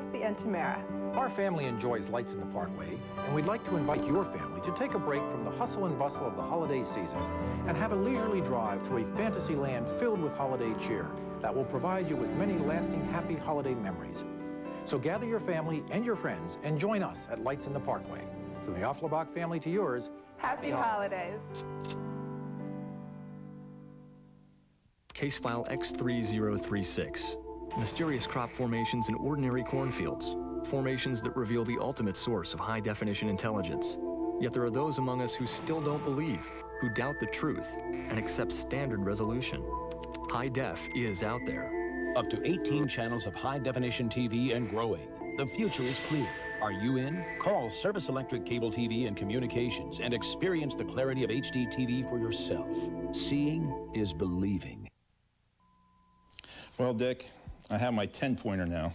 Chelsea and Tamara. Our family enjoys Lights in the Parkway, and we'd like to invite your family to take a break from the hustle and bustle of the holiday season and have a leisurely drive through a fantasy land filled with holiday cheer that will provide you with many lasting happy holiday memories. So gather your family and your friends and join us at Lights in the Parkway. From the Offenbach family to yours, Happy holidays. Case file X3036. Mysterious crop formations in ordinary cornfields. Formations that reveal the ultimate source of high-definition intelligence. Yet there are those among us who still don't believe, who doubt the truth, and accept standard resolution. High def is out there. Up to 18 channels of high-definition TV and growing. The future is clear. Are you in? Call Service Electric Cable TV and Communications and experience the clarity of HD TV for yourself. Seeing is believing. Well, Dick, I have my 10-pointer now,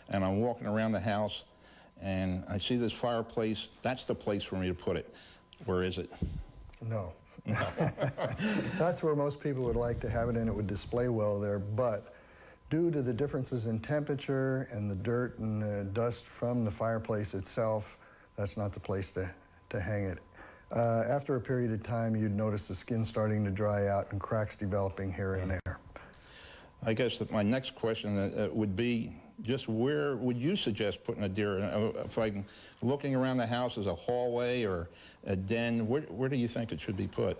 and I'm walking around the house, and I see this fireplace. That's the place for me to put it. Where is it? No. That's where most people would like to have it, and it would display well there, but due to the differences in temperature and the dirt and the dust from the fireplace itself, that's not the place to hang it. After a period of time, you'd notice the skin starting to dry out and cracks developing here and there. I guess that my next question would be, just where would you suggest putting a deer? If I'm looking around the house as a hallway or a den, where do you think it should be put?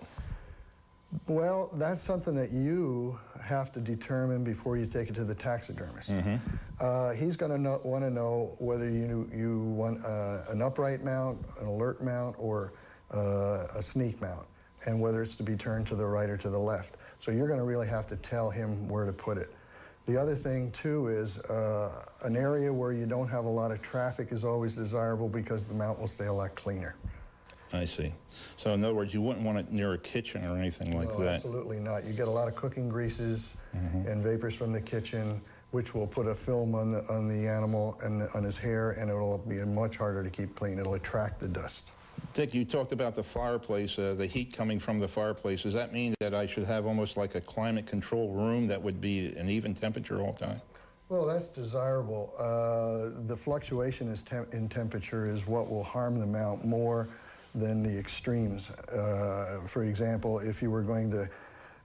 Well, that's something that you have to determine before you take it to the taxidermist. He's going to want to know whether you want an upright mount, an alert mount, or a sneak mount, and whether it's to be turned to the right or to the left. So you're going to really have to tell him where to put it. The other thing, too, is an area where you don't have a lot of traffic is always desirable because the mount will stay a lot cleaner. I see. So in other words, you wouldn't want it near a kitchen or anything like that? Absolutely not. You get a lot of cooking greases and vapors from the kitchen, which will put a film on the animal and on his hair, and it will be much harder to keep clean. It'll attract the dust. Dick, you talked about the fireplace, the heat coming from the fireplace. Does that mean that I should have almost like a climate control room that would be an even temperature all the time? Well, that's desirable. The fluctuation in temperature is what will harm the mount more than the extremes. For example, if you were going to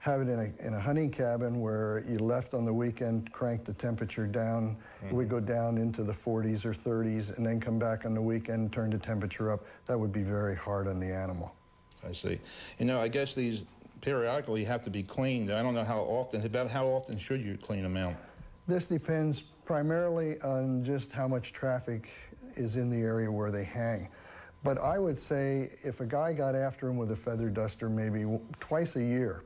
have it in a hunting cabin where you left on the weekend, cranked the temperature down, it would go down into the 40s or 30s, and then come back on the weekend, turn the temperature up. That would be very hard on the animal. I see. You know, I guess these periodically have to be cleaned. I don't know how often. About how often should you clean them out? This depends primarily on just how much traffic is in the area where they hang. But I would say if a guy got after him with a feather duster maybe twice a year,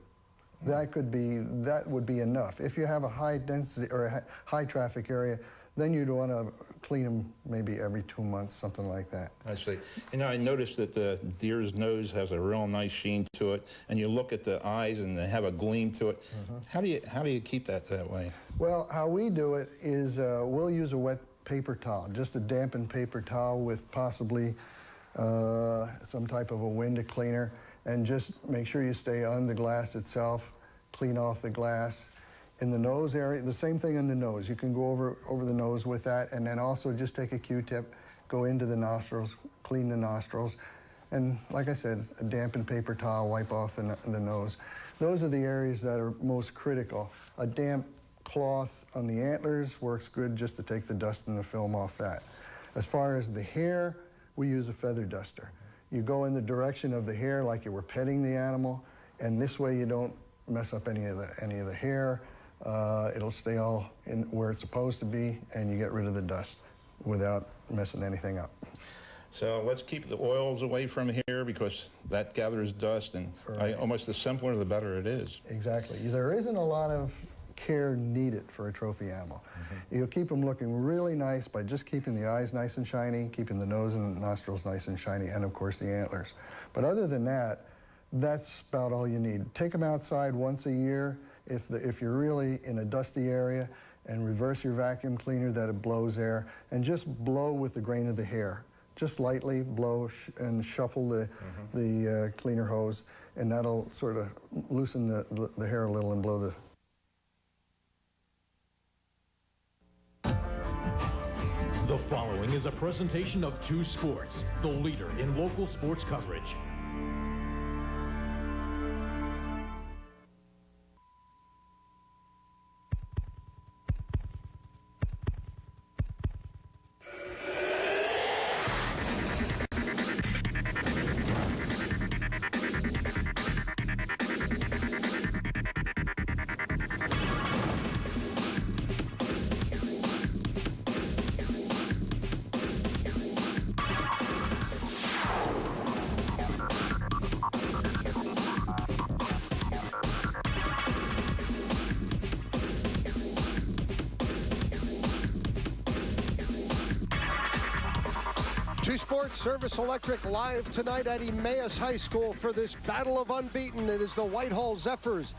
that would be enough. If you have a high density or a high traffic area, then you'd want to clean them maybe every 2 months, something like that. I see. You know, I noticed that the deer's nose has a real nice sheen to it, and you look at the eyes and they have a gleam to it. How do you keep that way? Well, how we do it is we'll use a wet paper towel, just a dampened paper towel with possibly some type of a window cleaner, and just make sure you stay on the glass itself, clean off the glass. In the nose area, the same thing in the nose. You can go over the nose with that, and then also just take a Q-tip, go into the nostrils, clean the nostrils, and like I said, a dampened paper towel, wipe off the nose. Those are the areas that are most critical. A damp cloth on the antlers works good just to take the dust and the film off that. As far as the hair, we use a feather duster. You go in the direction of the hair like you were petting the animal, and this way you don't mess up any of the hair. It'll stay all in where it's supposed to be, and you get rid of the dust without messing anything up. So let's keep the oils away from here because that gathers dust, and almost the simpler the better it is. Exactly. There isn't a lot of care needed for a trophy animal. You'll keep them looking really nice by just keeping the eyes nice and shiny, keeping the nose and nostrils nice and shiny, and of course the antlers. But other than that, that's about all you need. Take them outside once a year if you're really in a dusty area, and reverse your vacuum cleaner that it blows air, and just blow with the grain of the hair. Just lightly blow and shuffle the cleaner hose, and that'll sort of loosen the hair a little and blow the The following is a presentation of 2 Sports, the leader in local sports coverage. Sports Service Electric live tonight at Emmaus High School for this battle of unbeaten. It is the Whitehall Zephyrs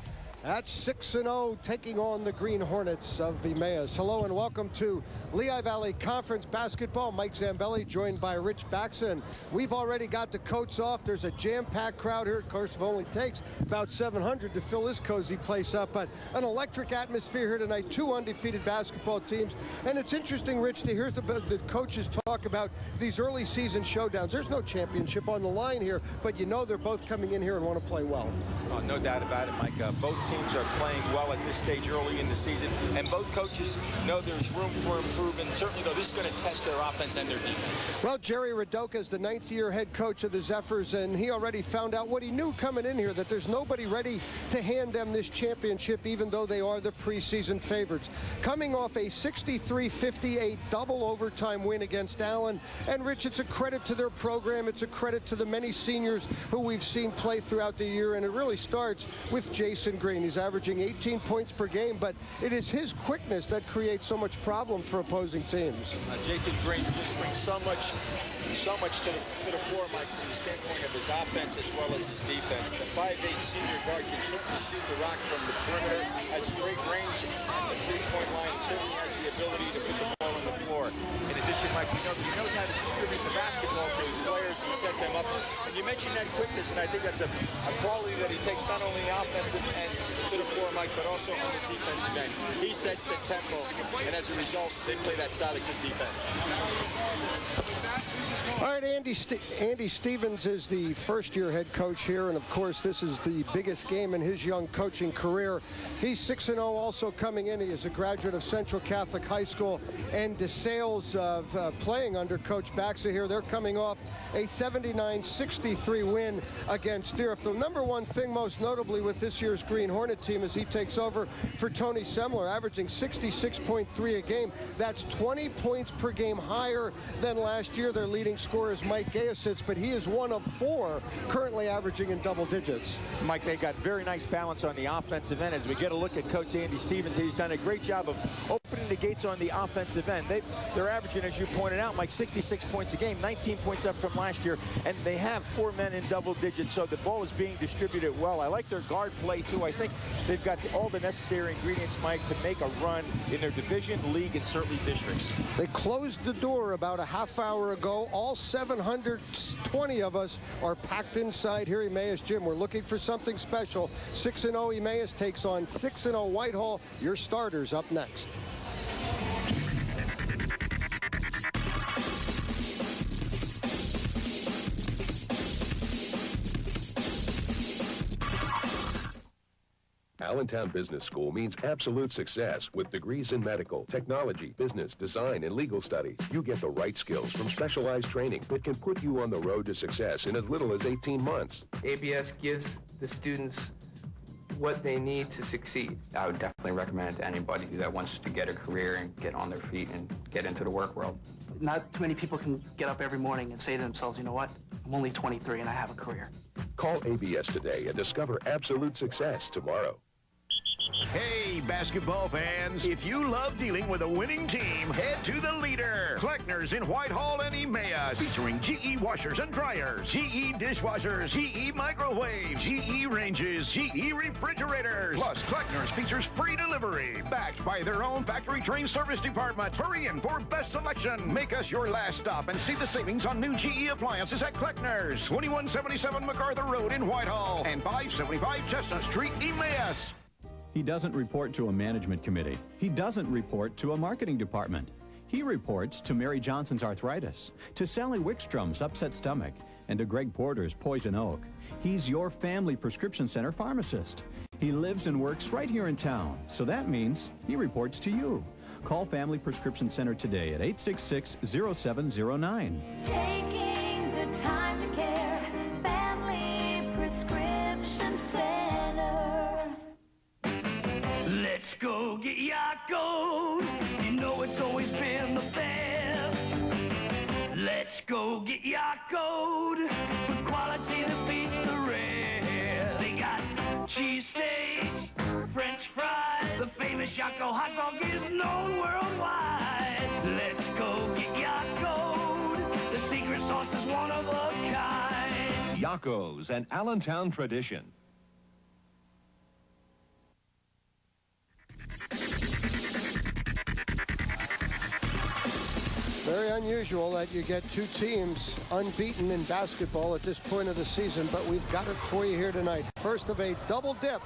at 6-0 taking on the Green Hornets of Emmaus. Hello and welcome to Lehigh Valley Conference Basketball. Mike Zambelli joined by Rich Baxa. We've already got the coats off. There's a jam-packed crowd here. Of course, it only takes about 700 to fill this cozy place up, but an electric atmosphere here tonight. 2 undefeated basketball teams. And it's interesting, Rich, to hear the coaches talk about these early season showdowns. There's no championship on the line here, but you know they're both coming in here and want to play well. Oh, no doubt about it, Mike. Both teams are playing well at this stage early in the season, and both coaches know there's room for improvement. Certainly, though, this is going to test their offense and their defense. Well, Jerry Radoka is the 9th-year head coach of the Zephyrs, and he already found out what he knew coming in here, that there's nobody ready to hand them this championship, even though they are the preseason favorites. Coming off a 63-58 double overtime win against Allen, and Rich, it's a credit to their program. It's a credit to the many seniors who we've seen play throughout the year, and it really starts with Jason Green. He's averaging 18 points per game, but it is his quickness that creates so much problem for opposing teams. Jason Green just brings so much to the floor, Mike, from the standpoint of his offense as well as his defense. The 5'8" senior guard can certainly shoot the rock from the perimeter, has great range at the three-point line, and certainly has the ability to put the ball on the floor. In addition, Mike, we know he knows how to distribute the basketball to his players and set them up. And you mentioned that quickness, and I think that's a quality that he takes not only the offensive end to the floor, Mike, but also on the defensive end. He sets the tempo, and as a result, they play that solid good defense. All right, Andy Stevens is the first-year head coach here, and of course, this is the biggest game in his young coaching career. He's 6-0 also coming in. He is a graduate of Central Catholic High School and DeSales of playing under Coach Baxa here. They're coming off a 79-63 win against Deerfield. The number one thing most notably with this year's Green Hornet team is he takes over for Tony Semler, averaging 66.3 a game. That's 20 points per game higher than last year. Their leading scorer is Mike Gayasitz, but he is one of 4 currently averaging in double digits. Mike, they got very nice balance on the offensive end. As we get a look at Coach Andy Stevens, he's done a great job of opening the gates on the offensive end. They're averaging, as you pointed out, Mike, 66 points a game, 19 points up from last year, and they have 4 men in double digits, so the ball is being distributed well. I like their guard play, too. I think they've got all the necessary ingredients, Mike, to make a run in their division, league, and certainly districts. They closed the door about a half hour ago. All 720 of us are packed inside here at Emmaus Gym. We're looking for something special. 6-0 Emmaus takes on 6-0 Whitehall. Your starters up next. Allentown Business School means absolute success with degrees in medical, technology, business, design, and legal studies. You get the right skills from specialized training that can put you on the road to success in as little as 18 months. ABS gives the students what they need to succeed. I would definitely recommend it to anybody that wants to get a career and get on their feet and get into the work world. Not too many people can get up every morning and say to themselves, you know what, I'm only 23 and I have a career. Call ABS today and discover absolute success tomorrow. Hey, basketball fans, if you love dealing with a winning team, head to the leader, Kleckner's in Whitehall and Emmaus, featuring GE washers and dryers, GE dishwashers, GE microwaves, GE ranges, GE refrigerators. Plus, Kleckner's features free delivery, backed by their own factory-trained service department. Hurry in for best selection. Make us your last stop and see the savings on new GE appliances at Kleckner's, 2177 MacArthur Road in Whitehall and 575 Chestnut Street, Emmaus. He doesn't report to a management committee. He doesn't report to a marketing department. He reports to Mary Johnson's arthritis, to Sally Wickstrom's upset stomach, and to Greg Porter's poison oak. He's your family prescription center pharmacist. He lives and works right here in town, so that means he reports to you. Call Family Prescription Center today at 866-0709. Taking the time to care, Family Prescription Center. Let's go get Yakult. You know it's always been the best. Let's go get Yakult for quality that beats the rest. They got cheesesteaks, French fries. The famous Yakult hot dog is known worldwide. Let's go get Yakult. The secret sauce is one of a kind. Yakult's, an Allentown tradition. Very unusual that you get two teams unbeaten in basketball at this point of the season, but we've got it for you here tonight. First of a double dip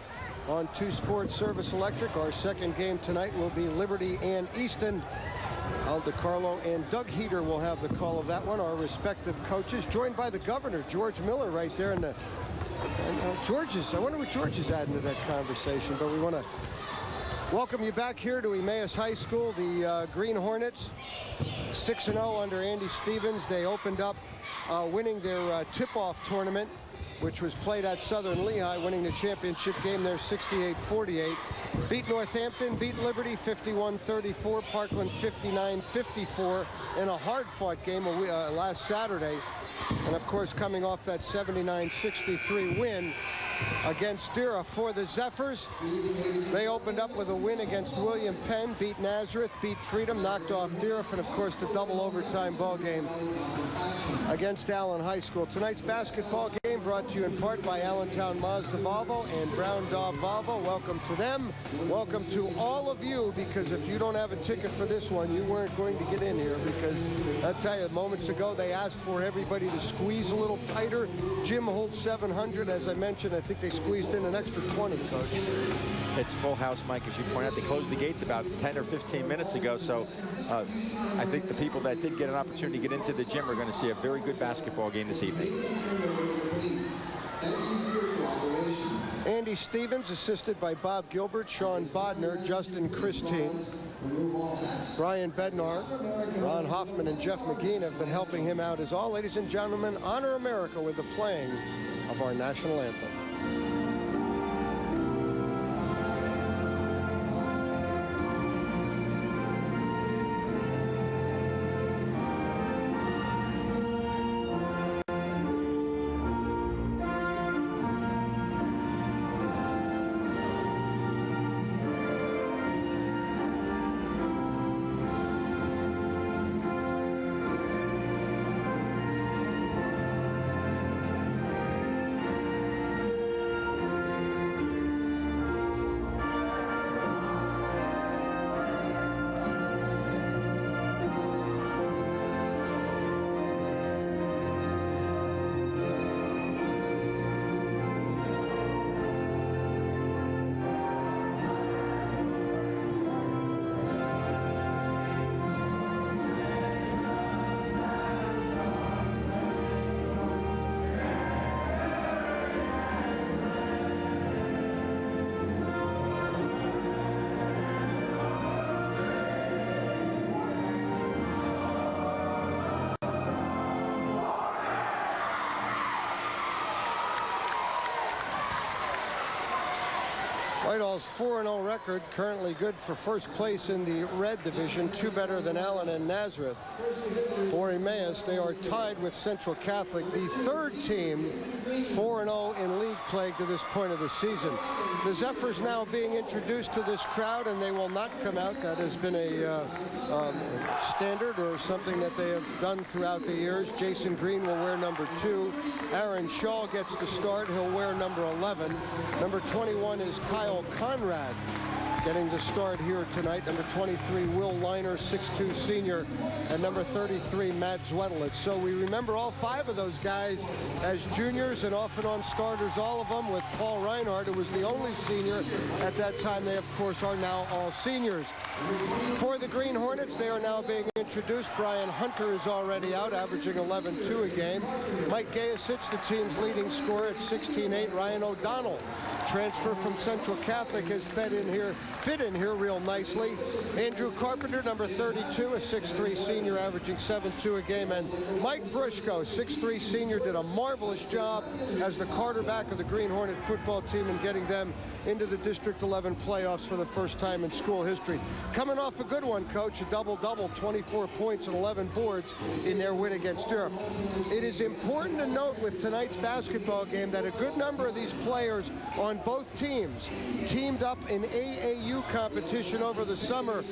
on Two Sports Service Electric. Our second game tonight will be Liberty and Easton. Al DiCarlo and Doug Heater will have the call of that one, our respective coaches, joined by the governor, George Miller, right there in the... I wonder what George is adding to that conversation, but we want to welcome you back here to Emmaus High School. The Green Hornets, 6-0 under Andy Stevens. They opened up winning their tip-off tournament, which was played at Southern Lehigh, winning the championship game there 68-48. Beat Northampton, beat Liberty 51-34, Parkland 59-54 in a hard-fought game last Saturday. And, of course, coming off that 79-63 win against Dira for the Zephyrs. They opened up with a win against William Penn, beat Nazareth, beat Freedom, knocked off Dira, and, of course, the double overtime ball game against Allen High School. Tonight's basketball game brought to you in part by Allentown Mazda Volvo and Brown Dog Volvo. Welcome to them. Welcome to all of you, because if you don't have a ticket for this one, you weren't going to get in here, because I'll tell you, moments ago, they asked for everybody to squeeze a little tighter. Jim holds 700. As I mentioned, I think they squeezed in an extra 20, Coach. It's full house, Mike, as you point out. They closed the gates about 10 or 15 minutes ago, so I think the people that did get an opportunity to get into the gym are going to see a very good basketball game this evening. Andy Stevens, assisted by Bob Gilbert, Sean Bodner, Justin Christine, Brian Bednar, Ron Hoffman, and Jeff McGee have been helping him out as all. Ladies and gentlemen, honor America with the playing of our national anthem. Whitehall's 4-0 record, currently good for first place in the red division, two better than Allen and Nazareth. For Emmaus, they are tied with Central Catholic, the third team 4-0 in league play to this point of the season. The Zephyrs now being introduced to this crowd, and they will not come out. That has been a standard or something that they have done throughout the years. Jason Green will wear number 2. Aaron Shaw gets the start. He'll wear number 11. Number 21 is Kyle Conrad. getting the start here tonight. Number 23, Will Liner, 6'2 senior, and number 33, Matt Zwedlitz. So we remember all 5 of those guys as juniors and off and on starters, all of them, with Paul Reinhardt, who was the only senior at that time. They, of course, are now all seniors. For the Green Hornets, they are now being introduced. Brian Hunter is already out, averaging 11-2 a game. Mike Gayasich, the team's leading scorer at 16-8. Ryan O'Donnell, transfer from Central Catholic, has fit in here real nicely. Andrew Carpenter, number 32, a 6'3 senior, averaging 7-2 a game. And Mike Brushko, 6'3 senior, did a marvelous job as the quarterback of the Green Hornet football team in getting them into the District 11 playoffs for the first time in school history. Coming off a good one, Coach, a double-double, 24 points and 11 boards in their win against Durham. It is important to note with tonight's basketball game that a good number of these players on both teams teamed up in AAU competition over the summer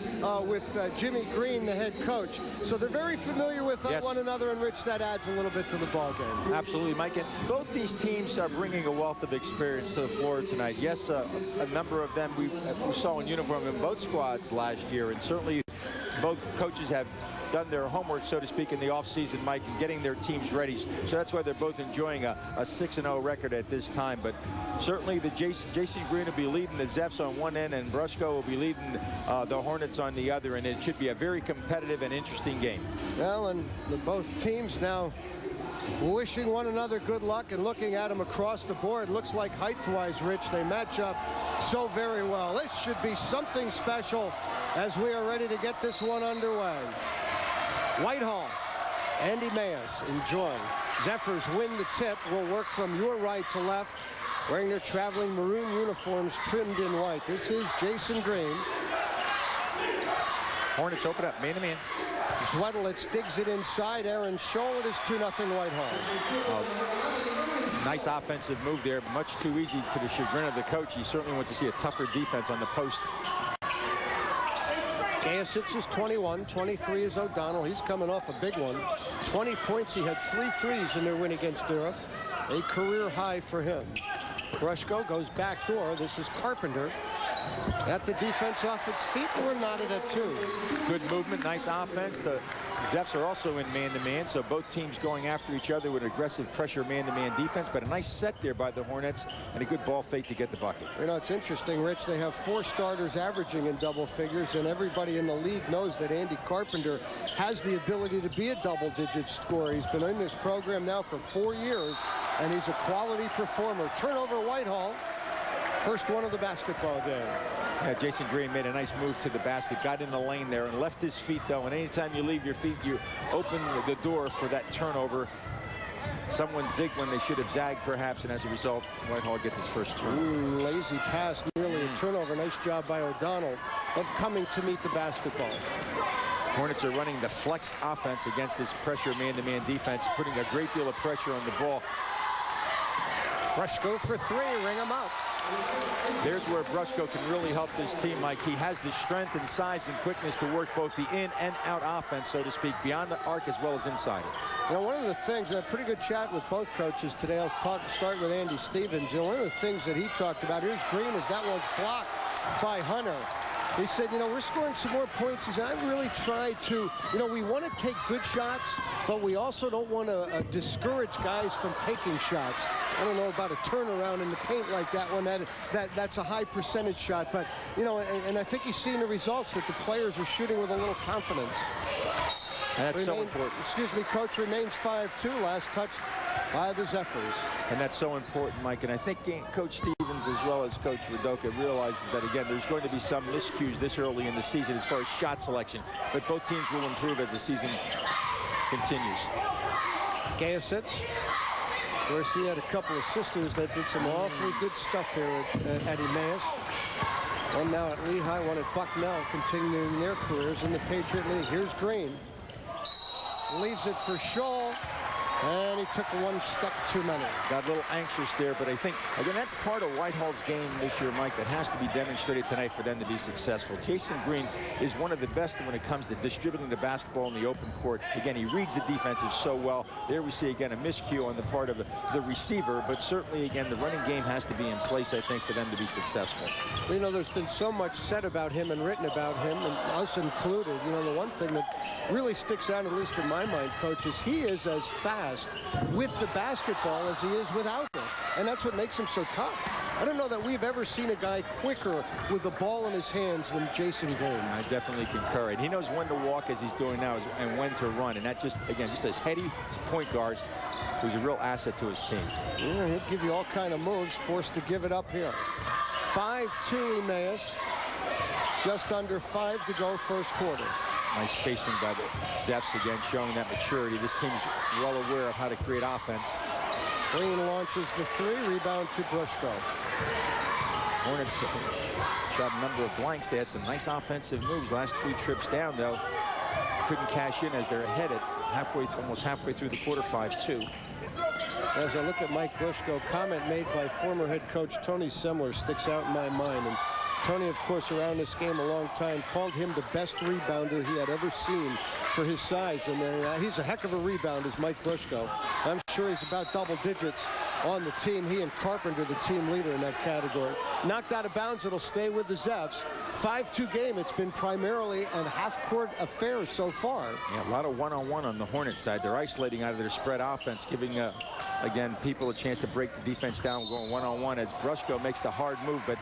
with Jimmy Green, the head coach. So they're very familiar with one another, and Rich, that adds a little bit to the ball game. Absolutely, Mike. And both these teams are bringing a wealth of experience to the floor tonight. Yes, a number of them we saw in uniform in both squads last year, and certainly both coaches have done their homework, so to speak, in the offseason, Mike, and getting their teams ready. So that's why they're both enjoying a 6-0 record at this time. But certainly the Jason Green will be leading the Zephyrs on one end, and Brushko will be leading the Hornets on the other, and it should be a very competitive and interesting game. Well, and both teams now wishing one another good luck and looking at them across the board. Looks like height-wise, Rich, they match up so very well. This should be something special as we are ready to get this one underway. Whitehall, Andy Mayes enjoying. Zephyrs win the tip. Will work from your right to left, wearing their traveling maroon uniforms trimmed in white. This is Jason Green. Hornets open up, man-to-man. Zwedlitz digs it inside. Aaron Scholl. It is 2-0 Whitehall. Nice offensive move there. Much too easy to the chagrin of the coach. He certainly wants to see a tougher defense on the post. Gayasich is 21. 23 is O'Donnell. He's coming off a big one. 20 points. He had 3 threes in their win against Durham. A career high for him. Brushko goes back door. This is Carpenter. At the defense off its feet, we're knotted at 2. Good movement, nice offense. The Zephyrs are also in man-to-man, so both teams going after each other with aggressive pressure man-to-man defense, but a nice set there by the Hornets and a good ball fake to get the bucket. You know, it's interesting, Rich. They have 4 starters averaging in double figures, and everybody in the league knows that Andy Carpenter has the ability to be a double-digit scorer. He's been in this program now for 4 years, and he's a quality performer. Turnover, Whitehall. First one of the basketball game. Yeah, Jason Green made a nice move to the basket, got in the lane there and left his feet, though. And anytime you leave your feet, you open the door for that turnover. Someone zigged when they should have zagged, perhaps, and as a result, Whitehall gets its first turn. Lazy pass, nearly a turnover. Nice job by O'Donnell of coming to meet the basketball. Hornets are running the flex offense against this pressure man-to-man defense, putting a great deal of pressure on the ball. Brushko for 3, ring him up. There's where Brushko can really help this team, Mike. He has the strength and size and quickness to work both the in and out offense, so to speak, beyond the arc as well as inside it. You know, one of the things, a pretty good chat with both coaches today. I'll start with Andy Stevens. You know, one of the things that he talked about, here's Green, is that one's blocked by Hunter. He said, you know, we're scoring some more points. He said, I really try to, you know, we want to take good shots, but we also don't want to discourage guys from taking shots. I don't know about a turnaround in the paint like that one. That's a high percentage shot. But, you know, and I think he's seen the results that the players are shooting with a little confidence. And that's so important. Excuse me, Coach remains 5-2. Last touch by the Zephyrs. And that's so important, Mike. And I think Coach Stevens as well as Coach Radoka realizes that, again, there's going to be some miscues this early in the season as far as shot selection. But both teams will improve as the season continues. Gayasich. Of course, he had a couple of sisters that did some awfully good stuff here at Emmaus. One now at Lehigh, one at Bucknell, continuing their careers in the Patriot League. Here's Green. Leaves it for Scholl. And he took one step too many. Got a little anxious there, but I think, again, that's part of Whitehall's game this year, Mike, that has to be demonstrated tonight for them to be successful. Jason Green is one of the best when it comes to distributing the basketball in the open court. Again, he reads the defensive so well. There we see, again, a miscue on the part of the receiver, but certainly, again, the running game has to be in place, I think, for them to be successful. You know, there's been so much said about him and written about him, and us included. You know, the one thing that really sticks out, at least in my mind, Coach, is he is as fast with the basketball as he is without it. And that's what makes him so tough. I don't know that we've ever seen a guy quicker with the ball in his hands than Jason Green. I definitely concur. And he knows when to walk, as he's doing now, and when to run. And that just, again, just as heady point guard, who's a real asset to his team. Yeah, he'll give you all kind of moves, forced to give it up here. 5-2 Emmaus. Just under 5 to go first quarter. Nice spacing by the Zepps, again, showing that maturity. This team's well aware of how to create offense. Green launches the three, rebound to Brushko. Hornets shot a number of blanks. They had some nice offensive moves. Last 3 trips down, though, couldn't cash in as they're ahead at almost halfway through the quarter, 5-2. As I look at Mike Brushko, comment made by former head coach Tony Semler sticks out in my mind. And Tony, of course, around this game a long time, called him the best rebounder he had ever seen for his size. And he's a heck of a rebounder, is Mike Brushko. I'm sure he's about double digits on the team. He and Carpenter, the team leader in that category. Knocked out of bounds, it'll stay with the Zepps. 5-2 game. It's been primarily an half-court affair so far. Yeah, a lot of one-on-one on the Hornets side. They're isolating out of their spread offense, giving, again, people a chance to break the defense down, going one-on-one as Brushko makes the hard move, but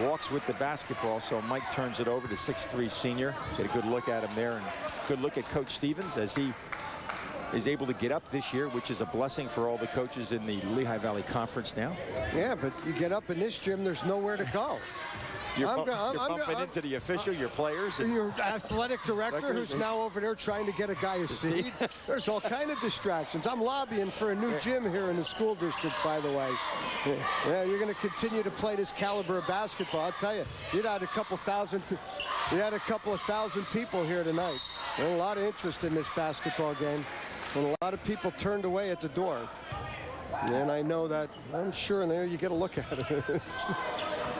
walks with the basketball. So Mike turns it over to 6'3" senior. Get a good look at him there, and good look at Coach Stevens as he is able to get up this year, which is a blessing for all the coaches in the Lehigh Valley Conference now. Yeah, but you get up in this gym, there's nowhere to go. You're bumping into the official, your players. Your athletic director, who's now over there trying to get a guy a seat. There's all kind of distractions. I'm lobbying for a new gym here in the school district, by the way. Yeah, you're going to continue to play this caliber of basketball. I'll tell you, you had a couple thousand people here tonight. There's a lot of interest in this basketball game, and a lot of people turned away at the door. And I know that, I'm sure in there you get a look at it.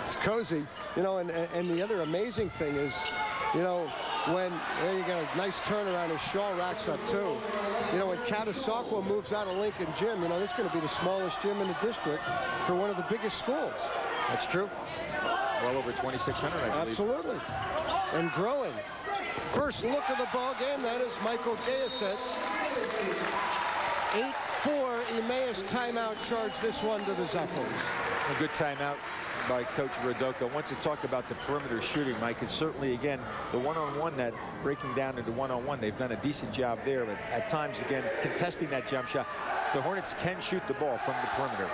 It's cozy, you know, and the other amazing thing is, you know, when there you got a nice turnaround as Shaw racks up too. You know, when Catasauqua moves out of Lincoln Gym, you know, this is going to be the smallest gym in the district for one of the biggest schools. That's true. Well over 2,600, I believe. Absolutely, and growing. First look of the ball game. That is Michael Gayasets. 8-4 Emmaus timeout charge this one to the Zephyrs. A good timeout by Coach Rodoka. Once to talk about the perimeter shooting, Mike, it's certainly, again, the one-on-one, that breaking down into one-on-one. They've done a decent job there, but at times, again, contesting that jump shot. The Hornets can shoot the ball from the perimeter.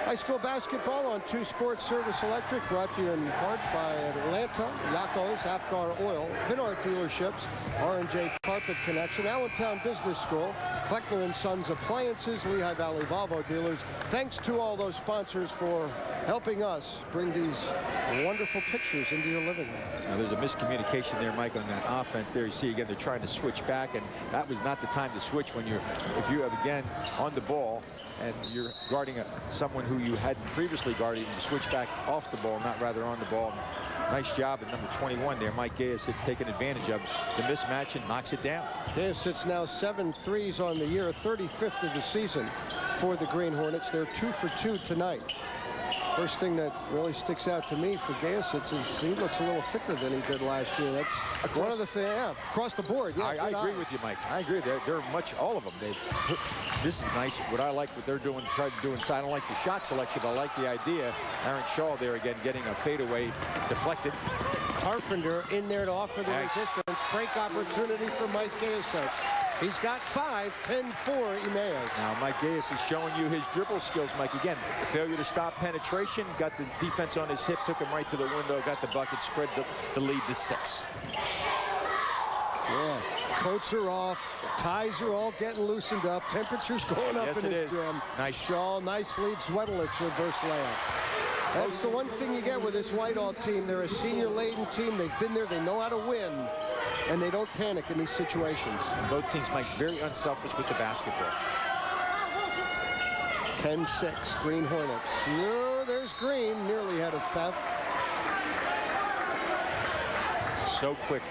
High school basketball on 2 Sports Service Electric, brought to you in part by Atlanta, Yakos, Apgar Oil, Vinart Dealerships, R&J Carpet Connection, Allentown Business School, Kleckner & Sons Appliances, Lehigh Valley Volvo Dealers. Thanks to all those sponsors for helping us bring these wonderful pictures into your living room. Now, there's a miscommunication there, Mike, on that offense there. You see, again, they're trying to switch back, and that was not the time to switch when if you have, again, on the ball, and you're guarding someone who you hadn't previously guarded, you switch back off the ball, not rather on the ball. Nice job at number 21 there. Mike Gayasets taking advantage of the mismatch and knocks it down. Gayasets now 7 threes on the year, 35th of the season for the Green Hornets. They're 2 for 2 tonight. First thing that really sticks out to me for Gayasets is he looks a little thicker than he did last year. That's one of the things, across the board. Yeah, I agree with you, Mike. I agree. They're much, all of them. This is nice. What I like what they're doing, tried to do inside. I don't like the shot selection, but I like the idea. Aaron Shaw there again getting a fadeaway deflected. Carpenter in there to offer the resistance. Break opportunity for Mike Gayasets. He's got 5, 10-4 Emmaus. Now, Mike Gayas is showing you his dribble skills, Mike. Again, failure to stop penetration, got the defense on his hip, took him right to the window, got the bucket, spread the lead to 6. Yeah, coats are off, ties are all getting loosened up, temperatures going up in this gym. Nice. Shaw, nice lead, Zwedelich's reverse layup. That's the one thing you get with this Whitehall team. They're a senior-laden team. They've been there. They know how to win. and they don't panic in these situations. And both teams, Mike, very unselfish with the basketball. 10-6, Green Hornets. No, there's Green, nearly had a theft. So quick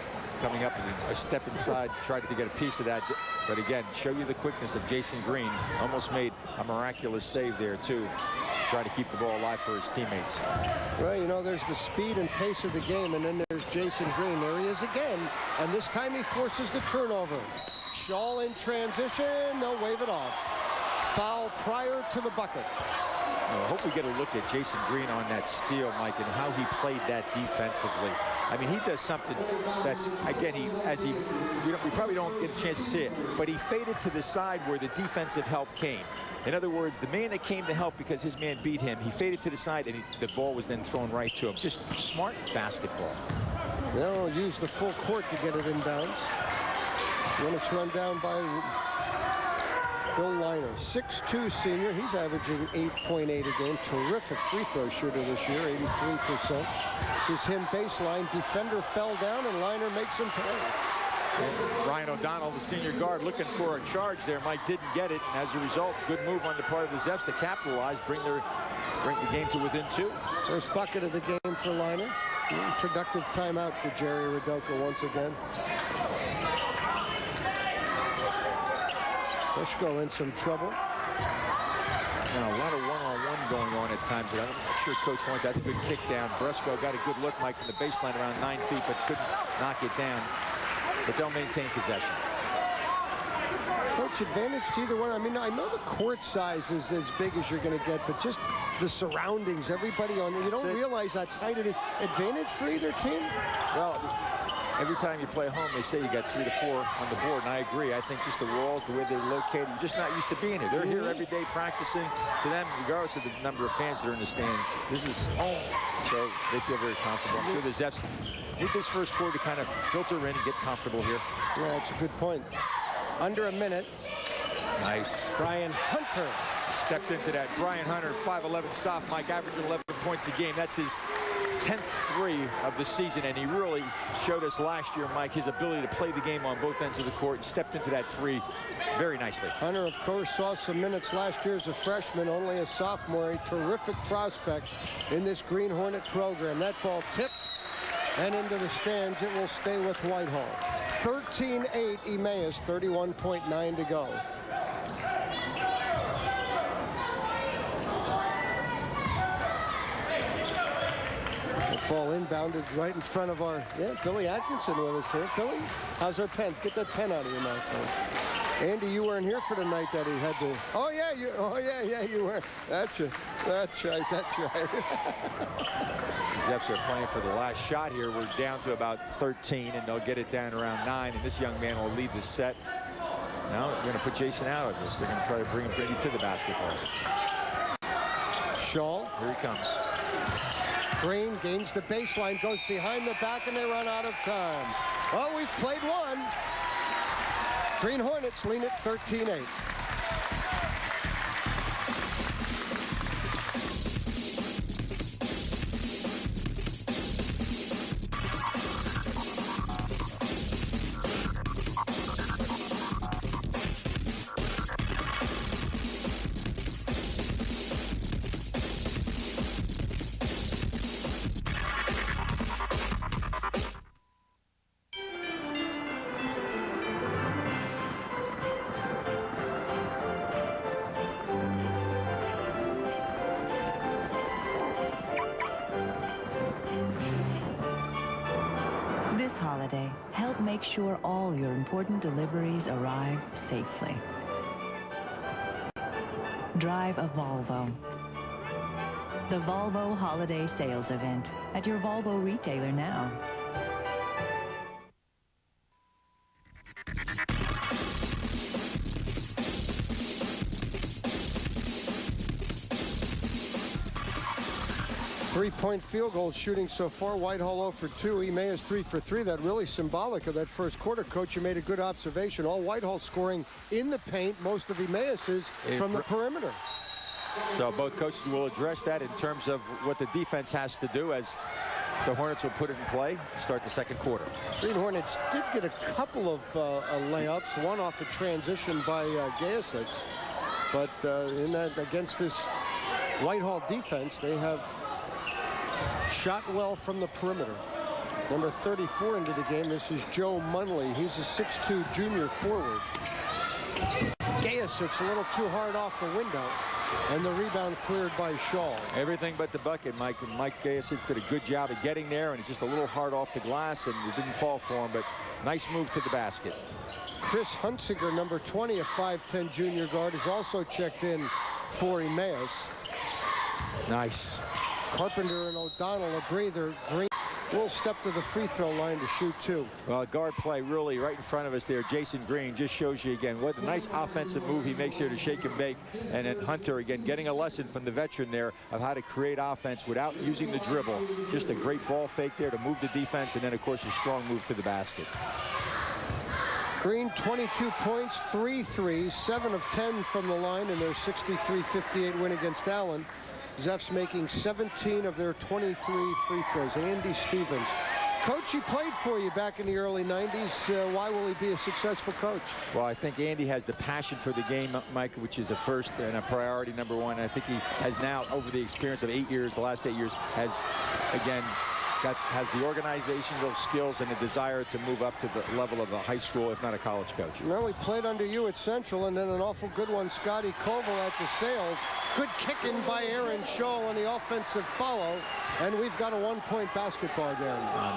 coming up and a step inside, tried to get a piece of that. But again, show you the quickness of Jason Green. Almost made a miraculous save there, too. Trying to keep the ball alive for his teammates. Well, you know, there's the speed and pace of the game, and then there's Jason Green. There he is again, and this time he forces the turnover. Shaw in transition, they'll wave it off. Foul prior to the bucket. I hope we get a look at Jason Green on that steal, Mike, and how he played that defensively. I mean, he does something that's, again, we probably don't get a chance to see it, but he faded to the side where the defensive help came. In other words, the man that came to help because his man beat him, he faded to the side, and the ball was then thrown right to him. Just smart basketball. They'll use the full court to get it inbounds. When it's run down by Bill Liner, 6'2" senior. He's averaging 8.8 a game. Terrific free throw shooter this year, 83%. This is him baseline. Defender fell down, and Liner makes him pay. Ryan O'Donnell, the senior guard, looking for a charge there. Mike didn't get it, and as a result, good move on the part of the Zepps to capitalize, bring the game to within 2. First bucket of the game for Liner. Productive timeout for Jerry Rudoka once again. Bushko in some trouble. Now, a lot of one-on-one going on at times. I'm not sure Coach wants. That's a good kick down. Bresco got a good look, Mike, from the baseline around 9 feet, but couldn't knock it down. But they'll maintain possession. Coach, advantage to either one. I mean, I know the court size is as big as you're going to get, but just the surroundings, everybody on there, you don't realize how tight it is. Advantage for either team? Well, every time you play home, they say you got 3 to 4 on the board, and I agree. I think just the walls, the way they're located, you're just not used to being here. They're here every day practicing. To them, regardless of the number of fans that are in the stands, this is home, so they feel very comfortable. I'm sure the Zepps need this first quarter to kind of filter in and get comfortable here. Yeah, that's a good point. Under a minute. Nice. Brian Hunter stepped into that. Brian Hunter, 5'11", soft, Mike, averaging 11 points a game. That's his 10th 3 of the season, and he really showed us last year, Mike, his ability to play the game on both ends of the court and stepped into that 3 very nicely. Hunter, of course, saw some minutes last year as a freshman, only a sophomore, a terrific prospect in this Green Hornet program. That ball tipped and into the stands. It will stay with Whitehall. 13-8 Emmaus, 31.9 to go. Ball inbounded right in front of our, Billy Atkinson with us here. Billy, how's our pens? Get that pen out of your mouth. Andy, you weren't here for the night that he had to. Oh yeah, you were. That's right. The Zepps are playing for the last shot here. We're down to about 13, and they'll get it down around 9, and this young man will lead the set. Now they're going to put Jason out of this. They're going to try to bring him to the basketball. Shaw. Here he comes. Green gains the baseline, goes behind the back, and they run out of time. Oh, we've played one. Green Hornets lean it 13-8. 'This holiday, help make sure all your important deliveries arrive safely. Drive a Volvo. The Volvo Holiday Sales Event at your Volvo retailer now. Three-point field goal shooting so far. Whitehall 0 for 2. Emmaus 3 for 3. That really symbolic of that first quarter. Coach, you made a good observation. All Whitehall scoring in the paint. Most of Emmaus's from the perimeter. So both coaches will address that in terms of what the defense has to do, as the Hornets will put it in play, start the second quarter. Green Hornets did get a couple of layups, one off a transition by Gayasich, but in that against this Whitehall defense, they have shot well from the perimeter. Number 34 into the game, this is Joe Munley. He's a 6'2" junior forward. Gayasich a little too hard off the window, and the rebound cleared by Shaw. Everything but the bucket, Mike. And Mike Gayasich did a good job of getting there, and just a little hard off the glass, and it didn't fall for him, but nice move to the basket. Chris Hunsinger, number 20, a 5'10" junior guard, is also checked in for Emmaus. Nice. Carpenter and O'Donnell a breather. Green will step to the free throw line to shoot 2. Well, guard play really right in front of us there. Jason Green just shows you again what a nice offensive move he makes here to shake and bake. And then Hunter again getting a lesson from the veteran there of how to create offense without using the dribble. Just a great ball fake there to move the defense, and then of course a strong move to the basket. Green 22 points, 3 threes, 7 of 10 from the line in their 63-58 win against Allen. Zeff's making 17 of their 23 free throws. Andy Stevens. Coach, he played for you back in the early 90s. Why will he be a successful coach? Well, I think Andy has the passion for the game, Mike, which is a first and a priority, number one. I think he has now, over the experience of 8 years, the last 8 years, has, again, has the organizational skills and the desire to move up to the level of a high school, if not a college coach. Well, he played under you at Central, and then an awful good one, Scotty Koval at the Sales. Good kicking by Aaron Shaw on the offensive follow, and we've got a 1-point basketball game.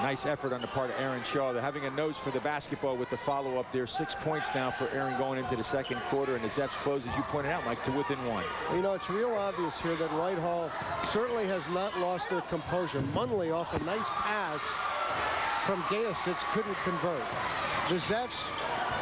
Nice effort on the part of Aaron Shaw. They're having a nose for the basketball with the follow-up there. 6 points now for Aaron going into the second quarter, and the Zeffs close, as you pointed out, Mike, to within 1. You know, it's real obvious here that Whitehall certainly has not lost their composure. Munley off a nice pass from Gayasich, couldn't convert. The Zeffs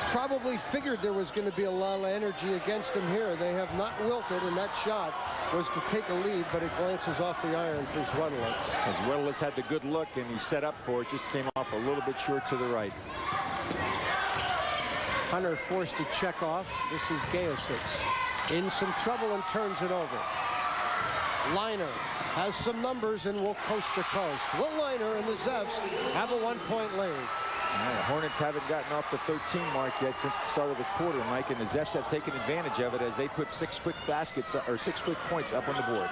probably figured there was going to be a lot of energy against them here. They have not wilted, and that shot was to take a lead, but it glances off the iron for Zwedlitz. As Zwedlitz had the good look, and he set up for it, just came off a little bit short to the right. Hunter forced to check off. This is Gayasich in some trouble and turns it over. Liner has some numbers and will coast to coast. Will Liner and the Zeffs have a 1-point lead. The Hornets haven't gotten off the 13 mark yet since the start of the quarter, Mike, and the Zeffs have taken advantage of it as they put 6 quick baskets, or 6 quick points up on the board.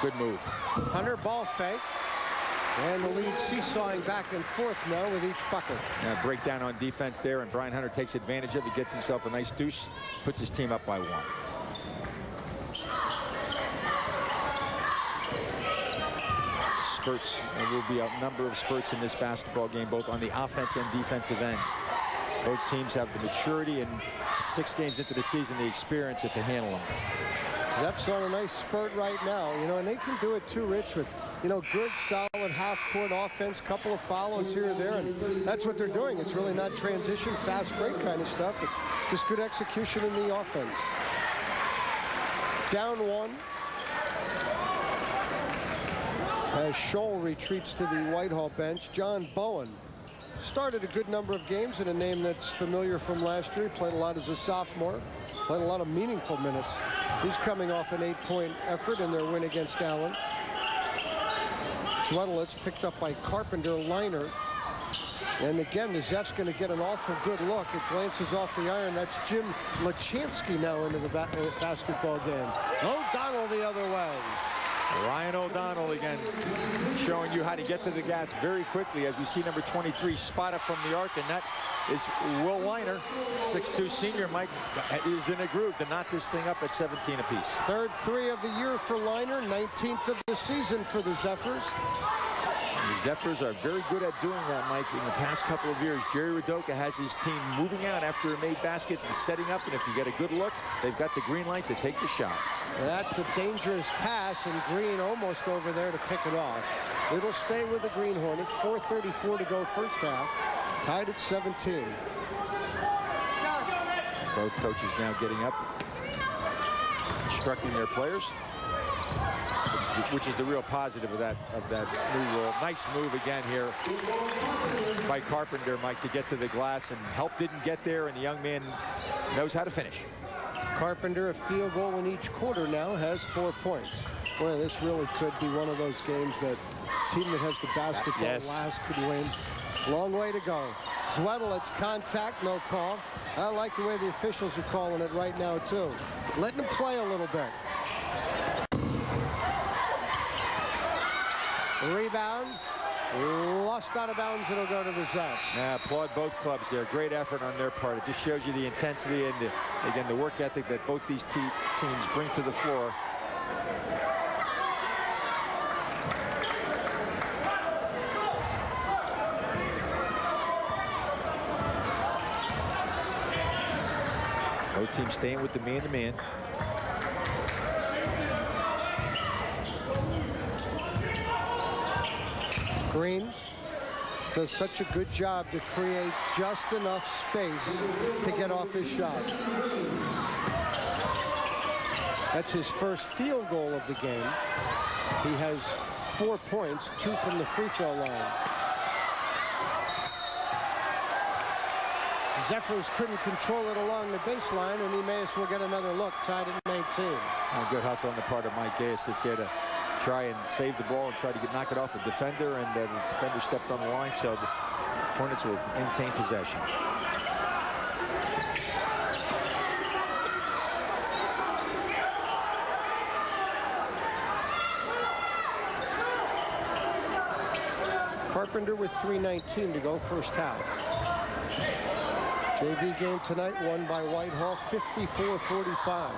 Good move. Hunter ball fake, and the lead seesawing back and forth now with each bucket. Breakdown on defense there, and Brian Hunter takes advantage of it, gets himself a nice deuce, puts his team up by 1. Spurts. There will be a number of spurts in this basketball game, both on the offense and defensive end. Both teams have the maturity and 6 games into the season, the experience to handle them. Zeff's on a nice spurt right now, you know, and they can do it too, Rich, with, you know, good, solid half-court offense, couple of follows here or there, and that's what they're doing. It's really not transition, fast break kind of stuff. It's just good execution in the offense. Down 1. As Scholl retreats to the Whitehall bench, John Bowen started a good number of games in a name that's familiar from last year. He played a lot as a sophomore, played a lot of meaningful minutes. He's coming off an 8-point effort in their win against Allen. Zwedlitz picked up by Carpenter, Liner. And again, the Zeff's going to get an awful good look. It glances off the iron. That's Jim Lachansky now into the basketball game. O'Donnell the other way. Ryan O'Donnell again showing you how to get to the gas very quickly as we see number 23 spot up from the arc, and that is Will Liner, 6'2" senior, Mike, is in a groove to knock this thing up at 17 apiece. Third 3 of the year for Liner, 19th of the season for the Zeffers. The Zeffers are very good at doing that, Mike. In the past couple of years, Jerry Radoka has his team moving out after he made baskets and setting up, and if you get a good look, they've got the green light to take the shot. That's a dangerous pass, and Green almost over there to pick it off. It'll stay with the Green Hornets. 4:34 to go first half. Tied at 17. Both coaches now getting up, instructing their players, which is the real positive of that new rule. Nice move again here by Carpenter, Mike, to get to the glass, and help didn't get there, and the young man knows how to finish. Carpenter, a field goal in each quarter now, has 4 points. Boy, this really could be one of those games that Team that has the basketball last could win. Long way to go. Zweddle, it's contact, no call. I like the way the officials are calling it right now, too. Letting them play a little bit. Rebound. Lost out of bounds. It'll go to the Zets. Yeah, applaud both clubs there. Great effort on their part. It just shows you the intensity and, again, the work ethic that both these teams bring to the floor. Both teams staying with the man-to-man. Green does such a good job to create just enough space to get off his shot. That's his first field goal of the game. He has 4 points, 2 from the free throw line. Zephyrs couldn't control it along the baseline, and Emmaus will get another look, tied at 19. A good hustle on the part of Mike Gayas. It's there to try and save the ball and try to knock it off the defender, and the defender stepped on the line, so the Hornets will maintain possession. Carpenter with 3:19 to go, first half. JV game tonight won by Whitehall 54-45.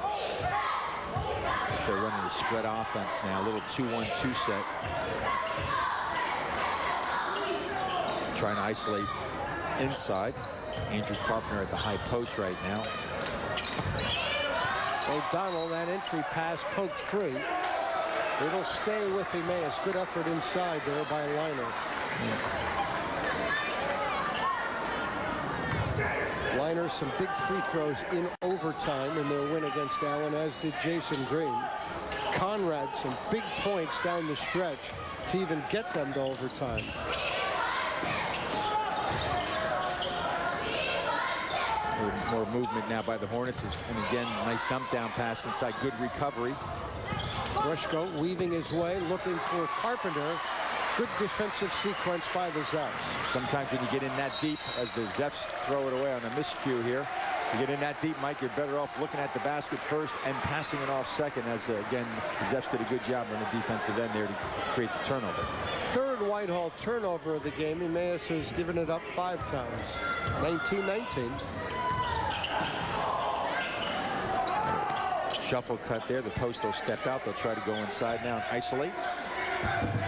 They're running a spread offense now, a little 2-1-2 set. Trying to isolate inside. Andrew Carpenter at the high post right now. O'Donnell, that entry pass poked free. It'll stay with Emmaus. Good effort inside there by Liner. Liner some big free throws in overtime in their win against Allen, as did Jason Green. Conrad some big points down the stretch to even get them to overtime. More movement now by the Hornets, and again, nice dump down pass inside, good recovery. Brushko weaving his way, looking for Carpenter. Good defensive sequence by the Zepps. Sometimes when you get in that deep, as the Zepps throw it away on a miscue here, you get in that deep, Mike, you're better off looking at the basket first and passing it off second, as again, the Zepps did a good job on the defensive end there to create the turnover. Third Whitehall turnover of the game. Emmaus has given it up 5 times. 19-19. Shuffle cut there. The post will step out. They'll try to go inside now and isolate.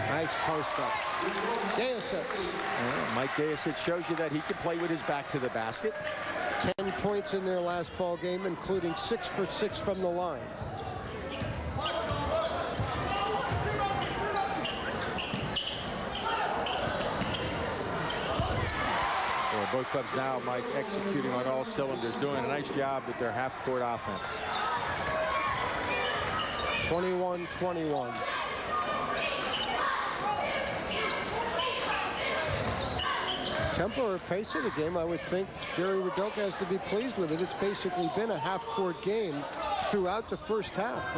Nice post up. Gayas. Mike Gayas, it shows you that he can play with his back to the basket. 10 points in their last ball game, including 6 for 6 from the line. Well, both clubs now, Mike, executing on all cylinders, doing a nice job with their half-court offense. 21-21. Tempo or pace of the game, I would think Jerry Rudoka has to be pleased with it. It's basically been a half-court game throughout the first half.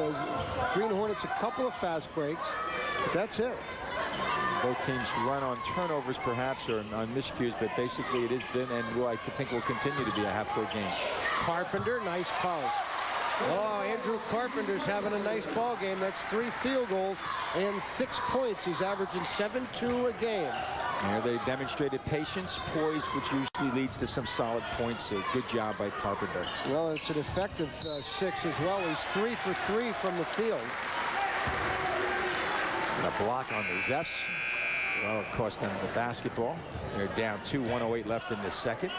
Green Hornets a couple of fast breaks, but that's it. Both teams run on turnovers, perhaps, or on miscues, but basically it has been, and I think will continue to be, a half-court game. Carpenter, nice post. Oh, Andrew Carpenter's having a nice ball game. That's 3 field goals and 6 points. He's averaging 7-2 a game. There they demonstrated patience, poise, which usually leads to some solid points. So good job by Carpenter. Well, it's an effective 6 as well. He's 3 for 3 from the field. And a block on the Zepps. Well, it cost them the basketball. They're down 2, 1:08 left in the second.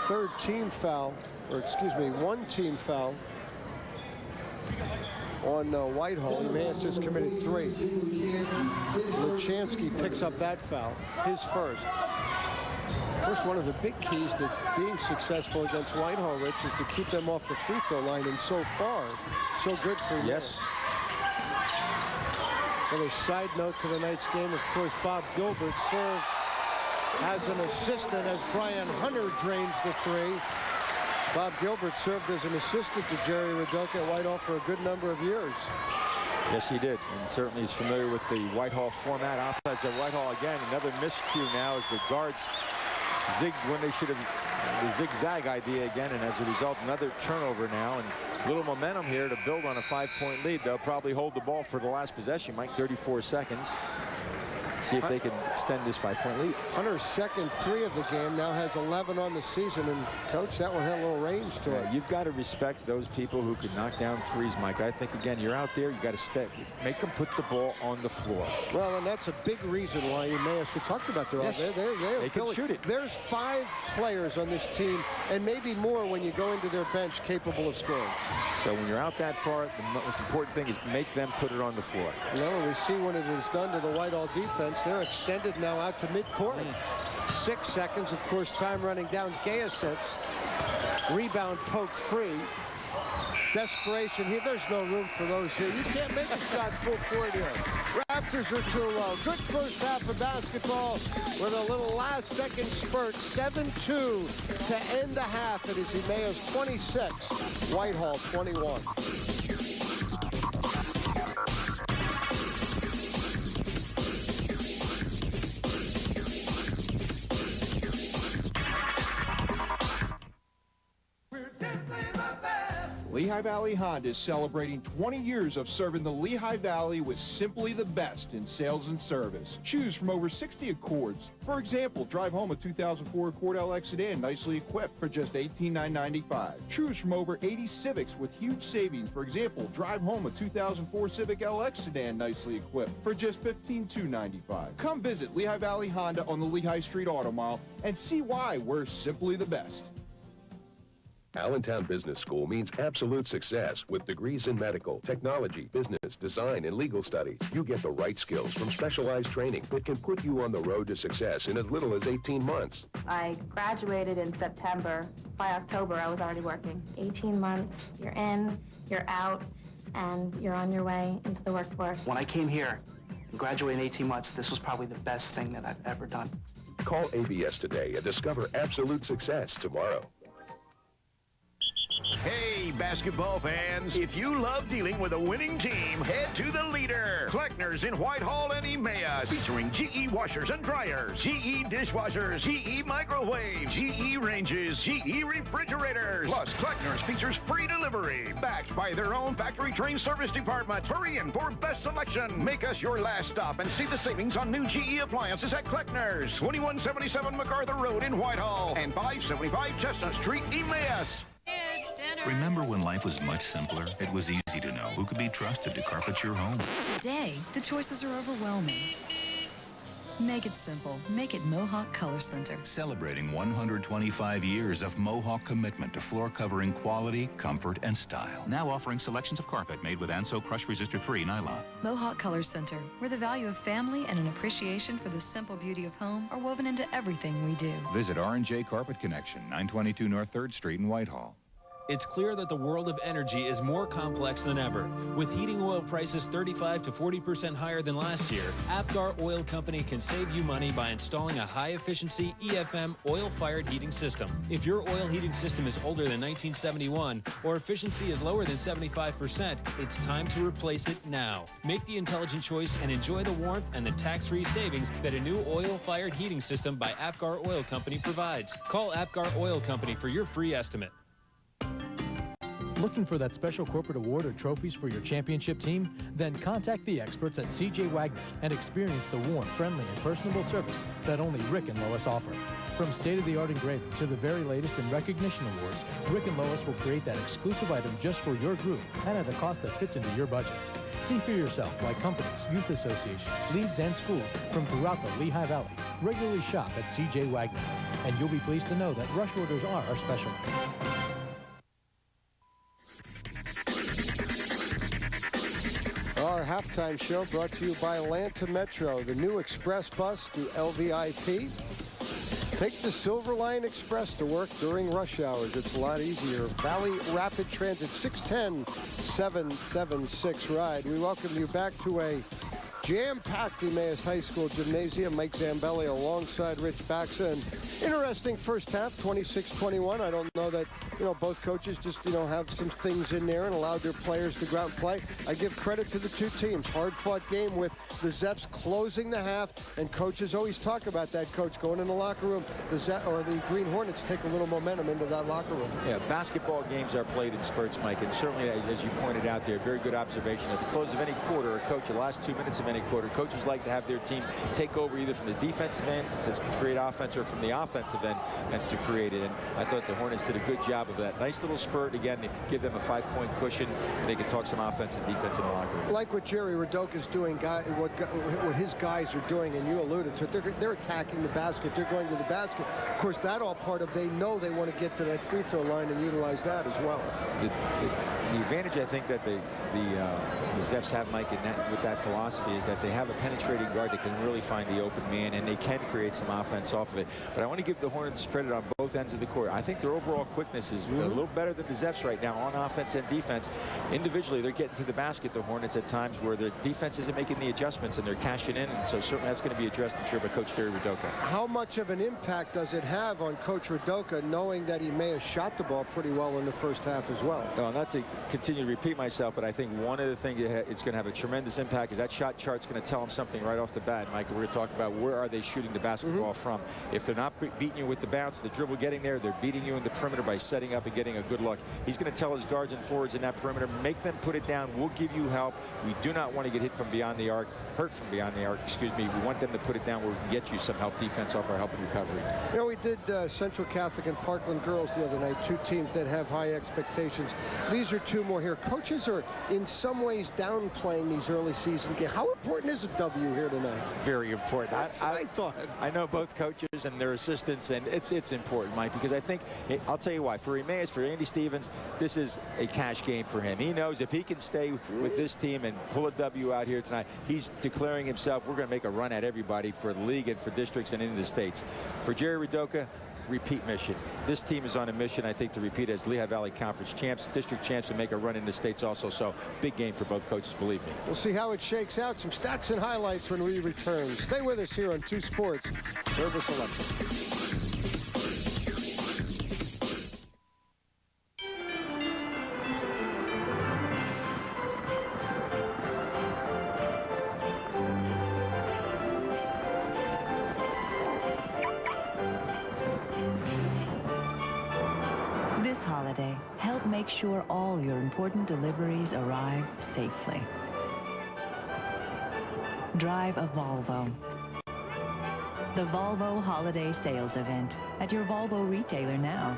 Third team foul, or excuse me, 1 team foul on Whitehall. Emmaus just committed 3. Luchansky picks up that foul, his first. Of course, one of the big keys to being successful against Whitehall, Rich, is to keep them off the free throw line, and so far, so good for you. Yes. Another side note to tonight's game, of course, Bob Gilbert served as an assistant as Brian Hunter drains the 3. Bob Gilbert served as an assistant to Jerry Rudoka at Whitehall for a good number of years. Yes, he did, and certainly is familiar with the Whitehall format. Offense at Whitehall again. Another miscue now as the guards zigged when they should have. The zigzag idea again, and as a result, another turnover now, and little momentum here to build on a 5-point lead. They'll probably hold the ball for the last possession, Mike, 34 seconds. See if they can extend this 5-point lead. Hunter's second 3 of the game, now has 11 on the season, and coach, that one had a little range to it. You've got to respect those people who can knock down threes, Mike. I think, again, you're out there, you got to make them put the ball on the floor. Well, and that's a big reason why Emmaus, we talked about their they can shoot it. There's 5 players on this team, and maybe more when you go into their bench capable of scoring. So when you're out that far, the most important thing is make them put it on the floor. You know, and we see when it is done to the Whitehall defense, they're extended now out to midcourt. 6 seconds, of course, time running down. Gayasets, rebound poked free. Desperation here. There's no room for those here. You can't make a shot full court here. Raptors are too low. Good first half of basketball with a little last-second spurt. 7-2 to end the half. It is Emmaus 26, Whitehall 21. Lehigh Valley Honda is celebrating 20 years of serving the Lehigh Valley with simply the best in sales and service. Choose from over 60 Accords. For example, drive home a 2004 Accord LX sedan nicely equipped for just $18,995. Choose from over 80 Civics with huge savings. For example, drive home a 2004 Civic LX sedan nicely equipped for just $15,295. Come visit Lehigh Valley Honda on the Lehigh Street Auto Mall and see why we're simply the best. Allentown Business School means absolute success with degrees in medical, technology, business, design, and legal studies. You get the right skills from specialized training that can put you on the road to success in as little as 18 months. I graduated in September. By October, I was already working. 18 months, you're in, you're out, and you're on your way into the workforce. When I came here and graduated in 18 months, this was probably the best thing that I've ever done. Call ABS today and discover absolute success tomorrow. Hey, basketball fans, if you love dealing with a winning team, head to the leader. Kleckner's in Whitehall and Emmaus, featuring GE washers and dryers, GE dishwashers, GE microwaves, GE ranges, GE refrigerators. Plus, Kleckner's features free delivery, backed by their own factory-trained service department. Hurry in for best selection. Make us your last stop and see the savings on new GE appliances at Kleckner's, 2177 MacArthur Road in Whitehall and 575 Chestnut Street, Emmaus. Remember when life was much simpler? It was easy to know who could be trusted to carpet your home. Today, the choices are overwhelming. Make it simple. Make it Mohawk Color Center. Celebrating 125 years of Mohawk commitment to floor covering quality, comfort, and style. Now offering selections of carpet made with Anso Crush Resistor 3 nylon. Mohawk Color Center, where the value of family and an appreciation for the simple beauty of home are woven into everything we do. Visit R&J Carpet Connection, 922 North 3rd Street in Whitehall. It's clear that the world of energy is more complex than ever. With heating oil prices 35 to 40% higher than last year, Apgar Oil Company can save you money by installing a high-efficiency EFM oil-fired heating system. If your oil heating system is older than 1971 or efficiency is lower than 75%, it's time to replace it now. Make the intelligent choice and enjoy the warmth and the tax-free savings that a new oil-fired heating system by Apgar Oil Company provides. Call Apgar Oil Company for your free estimate. Looking for that special corporate award or trophies for your championship team? Then contact the experts at C.J. Wagner's and experience the warm, friendly, and personable service that only Rick and Lois offer. From state-of-the-art engraving to the very latest in recognition awards, Rick and Lois will create that exclusive item just for your group and at a cost that fits into your budget. See for yourself why companies, youth associations, leagues, and schools from throughout the Lehigh Valley regularly shop at C.J. Wagner. And you'll be pleased to know that rush orders are our specialty. Our halftime show brought to you by Atlanta Metro, the new express bus to LVIP. Take the Silver Line Express to work during rush hours. It's a lot easier. Valley Rapid Transit 610-776 ride. We welcome you back to a jam-packed Emmaus High School gymnasium. Mike Zambelli alongside Rich Baxa. And Interesting first half, 26-21. I don't know that, both coaches just, have some things in there and allowed their players to go out and play. I give credit to the two teams. Hard-fought game with the Zeffs closing the half, and coaches always talk about that, Coach, going in the locker room. The Green Hornets take a little momentum into that locker room. Yeah, basketball games are played in spurts, Mike, and certainly, as you pointed out there, very good observation. At the close of any quarter, the last 2 minutes of any quarter, coaches like to have their team take over either from the defensive end to create offense or from the offensive end and to create it. And I thought the Hornets did a good job of that. Nice little spurt, again, to give them a 5-point cushion. They can talk some offense and defense in the locker room. Like what Jerry Radoka's doing, what his guys are doing, and you alluded to it, they're attacking the basket. They're going to the basket. Of course, that all part of they know they want to get to that free throw line and utilize that as well. The advantage I think that the Zeffs have, Mike, with that philosophy is that they have a penetrating guard that can really find the open man, and they can create some offense off of it. But I want to give the Hornets credit on both ends of the court. I think their overall quickness is a little better than the Zeffs right now on offense and defense. Individually, they're getting to the basket, the Hornets, at times where their defense isn't making the adjustments and they're cashing in, and so certainly that's going to be addressed, I'm sure, by Coach Jerry Radoka. How much of an impact does it have on Coach Radoka knowing that he may have shot the ball pretty well in the first half as well? No, not to continue to repeat myself, but I think one of the things it's going to have a tremendous impact is that shot chart's going to tell them something right off the bat, Mike. We're going to talk about where are they shooting the basketball from. If they're not beating you with the bounce, the dribble getting there, they're beating you in the perimeter by setting up and getting a good look. He's going to tell his guards and forwards in that perimeter, make them put it down. We'll give you help. We do not want to get hit from beyond the arc, hurt from beyond the arc, excuse me. We want them to put it down where we can get you some help defense off our help and recovery. We did Central Catholic and Parkland girls the other night, two teams that have high expectations. These are two more here. Coaches are in some ways downplaying these early season games. How important is a W here tonight? Very important. I thought. I know both coaches and their assistants, and it's important, Mike, because I think, I'll tell you why, for Emmaus, for Andy Stevens, this is a cash game for him. He knows if he can stay with this team and pull a W out here tonight, he's declaring himself, we're going to make a run at everybody for the league and for districts and into the states. For Jerry Radoka, repeat mission. This team is on a mission, I think, to repeat as Lehigh Valley Conference champs, district champs, and make a run in the states also. So big game for both coaches, believe me. We'll see how it shakes out. Some stats and highlights when we return. Stay with us here on 2 Sports, Service Electric. This holiday, help make sure all your important deliveries arrive safely. Drive a Volvo. The Volvo Holiday Sales Event at your Volvo retailer now.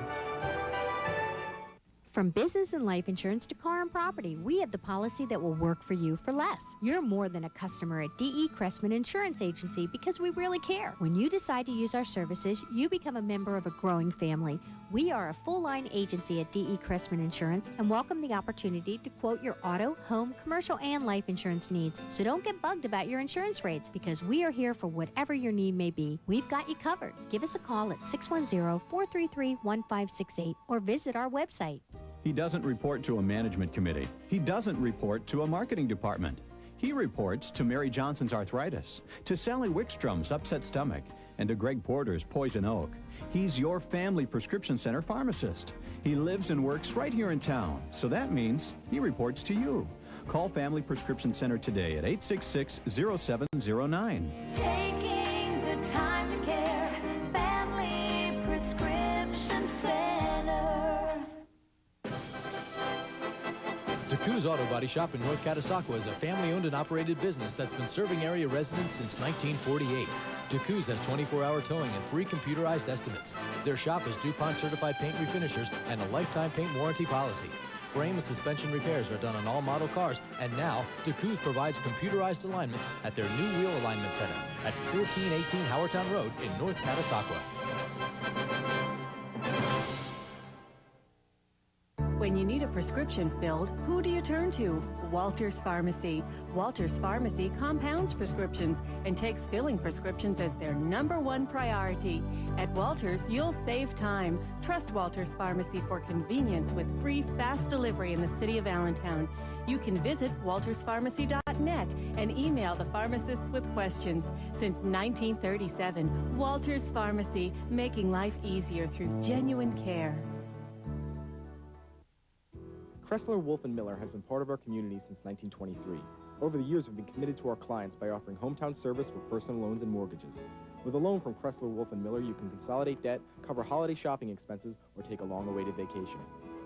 From business and life insurance to car and property, we have the policy that will work for you for less. You're more than a customer at D.E. Cressman Insurance Agency because we really care. When you decide to use our services, you become a member of a growing family. We are a full-line agency at D.E. Cressman Insurance and welcome the opportunity to quote your auto, home, commercial, and life insurance needs. So don't get bugged about your insurance rates because we are here for whatever your need may be. We've got you covered. Give us a call at 610-433-1568 or visit our website. He doesn't report to a management committee. He doesn't report to a marketing department. He reports to Mary Johnson's arthritis, to Sally Wickstrom's upset stomach, and to Greg Porter's poison oak. He's your family prescription center pharmacist. He lives and works right here in town, so that means he reports to you. Call Family Prescription Center today at 866-0709. Taking the time to care, Family Prescription Center. DeCou's Auto Body Shop in North Catasauqua is a family-owned and operated business that's been serving area residents since 1948. DeCou's has 24-hour towing and free computerized estimates. Their shop is DuPont certified paint refinishers and a lifetime paint warranty policy. Frame and suspension repairs are done on all model cars, and now DeCou's provides computerized alignments at their new wheel alignment center at 1418 Howertown Road in North Catasauqua. When you need a prescription filled, who do you turn to? Walters Pharmacy. Walters Pharmacy compounds prescriptions and takes filling prescriptions as their #1 priority. At Walters, you'll save time. Trust Walters Pharmacy for convenience with free, fast delivery in the city of Allentown. You can visit walterspharmacy.net. walters.net and email the pharmacists with questions. Since 1937, Walters Pharmacy, making life easier through genuine care. Kressler, Wolf & Miller has been part of our community since 1923. Over the years, we've been committed to our clients by offering hometown service for personal loans and mortgages. With a loan from Kressler, Wolf & Miller, you can consolidate debt, cover holiday shopping expenses, or take a long-awaited vacation.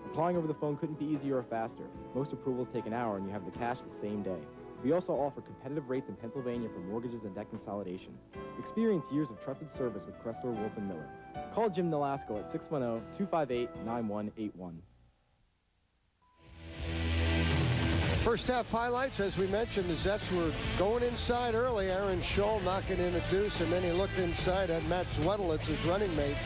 Applying over the phone couldn't be easier or faster. Most approvals take an hour, and you have the cash the same day. We also offer competitive rates in Pennsylvania for mortgages and debt consolidation. Experience years of trusted service with Kressler, Wolf & Miller. Call Jim Nolasco at 610-258-9181. First half highlights, as we mentioned, the Zeffs were going inside early. Aaron Scholl knocking in a deuce, and then he looked inside, had Matt Zwedlitz, his running mate,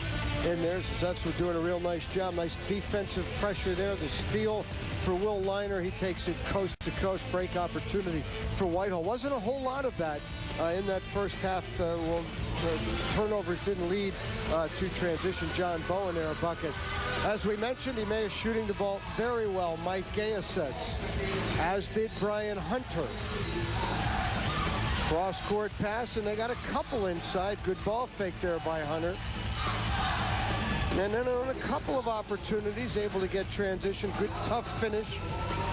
in there. The Zeffs were doing a real nice job. Nice defensive pressure there. The steal for Will Liner. He takes it coast to coast. Break opportunity for Whitehall. Wasn't a whole lot of that in that first half. Turnovers didn't lead to transition. John Bowen there, a bucket. As we mentioned, Emmaus shooting the ball very well. Mike Gayasets, as did Brian Hunter. Cross-court pass, and they got a couple inside. Good ball fake there by Hunter. And then on a couple of opportunities, able to get transition. Good, tough finish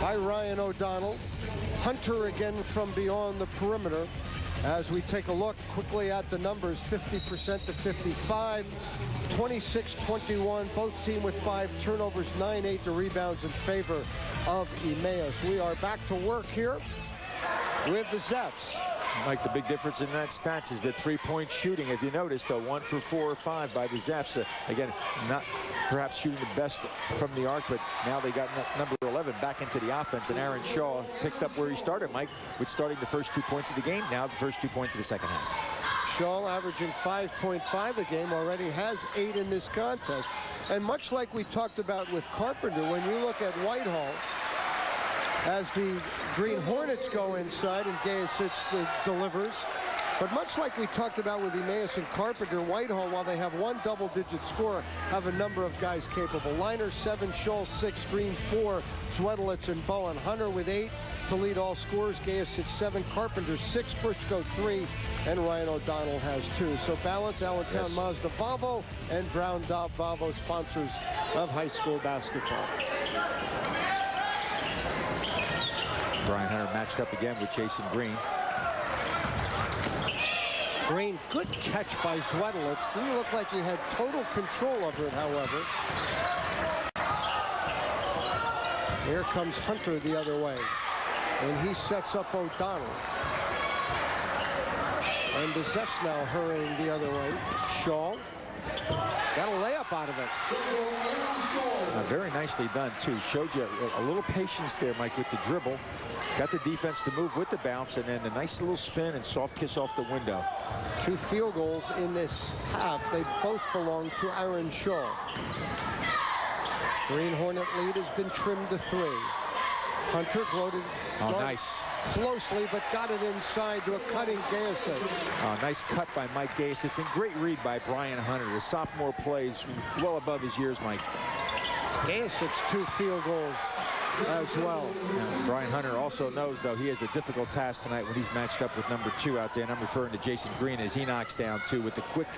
by Ryan O'Donnell. Hunter again from beyond the perimeter. As we take a look quickly at the numbers, 50% to 55, 26-21, both team with 5 turnovers, 9-8 the rebounds in favor of Emmaus. We are back to work here with the Zeffs. Mike, the big difference in that stats is the three-point shooting. If you notice, though, 1 for 4 or 5 by the Zeffs. Again, not perhaps shooting the best from the arc, but now they got number 11 back into the offense, and Aaron Shaw picks up where he started, Mike, with starting the first 2 points of the game, now the first 2 points of the second half. Shaw averaging 5.5 a game, already has 8 in this contest. And much like we talked about with Carpenter, when you look at Whitehall, as the Green Hornets go inside and Gayasits delivers. But much like we talked about with Emmaus and Carpenter, Whitehall, while they have 1 double-digit scorer, have a number of guys capable. Liner 7, Scholl 6, Green 4, Zwedlitz and Bowen. Hunter with 8 to lead all scorers. Gayasits 7, Carpenter 6, Brushko 3, and Ryan O'Donnell has 2. So balance, Allentown Yes. Mazda Volvo and Brown Daub Volvo, sponsors of high school basketball. Brian Hunter matched up again with Jason Green. Green, good catch by Zwedlitz. Didn't look like he had total control over it, however. Here comes Hunter the other way. And he sets up O'Donnell. And the Zeffs now hurrying the other way. Shaw got a layup out of it. Very nicely done, too. Showed you a little patience there, Mike, with the dribble. Got the defense to move with the bounce, and then a nice little spin and soft kiss off the window. 2 field goals in this half. They both belong to Aaron Shaw. Green Hornet lead has been trimmed to 3. Hunter gloated nice. Closely, but got it inside to a cutting Gayasits. Nice cut by Mike Gayasits, and great read by Brian Hunter. His sophomore plays well above his years, Mike. Gayasits 2 field goals as well. Brian Hunter also knows, though, he has a difficult task tonight when he's matched up with number 2 out there, and I'm referring to Jason Green, as he knocks down 2 with the quick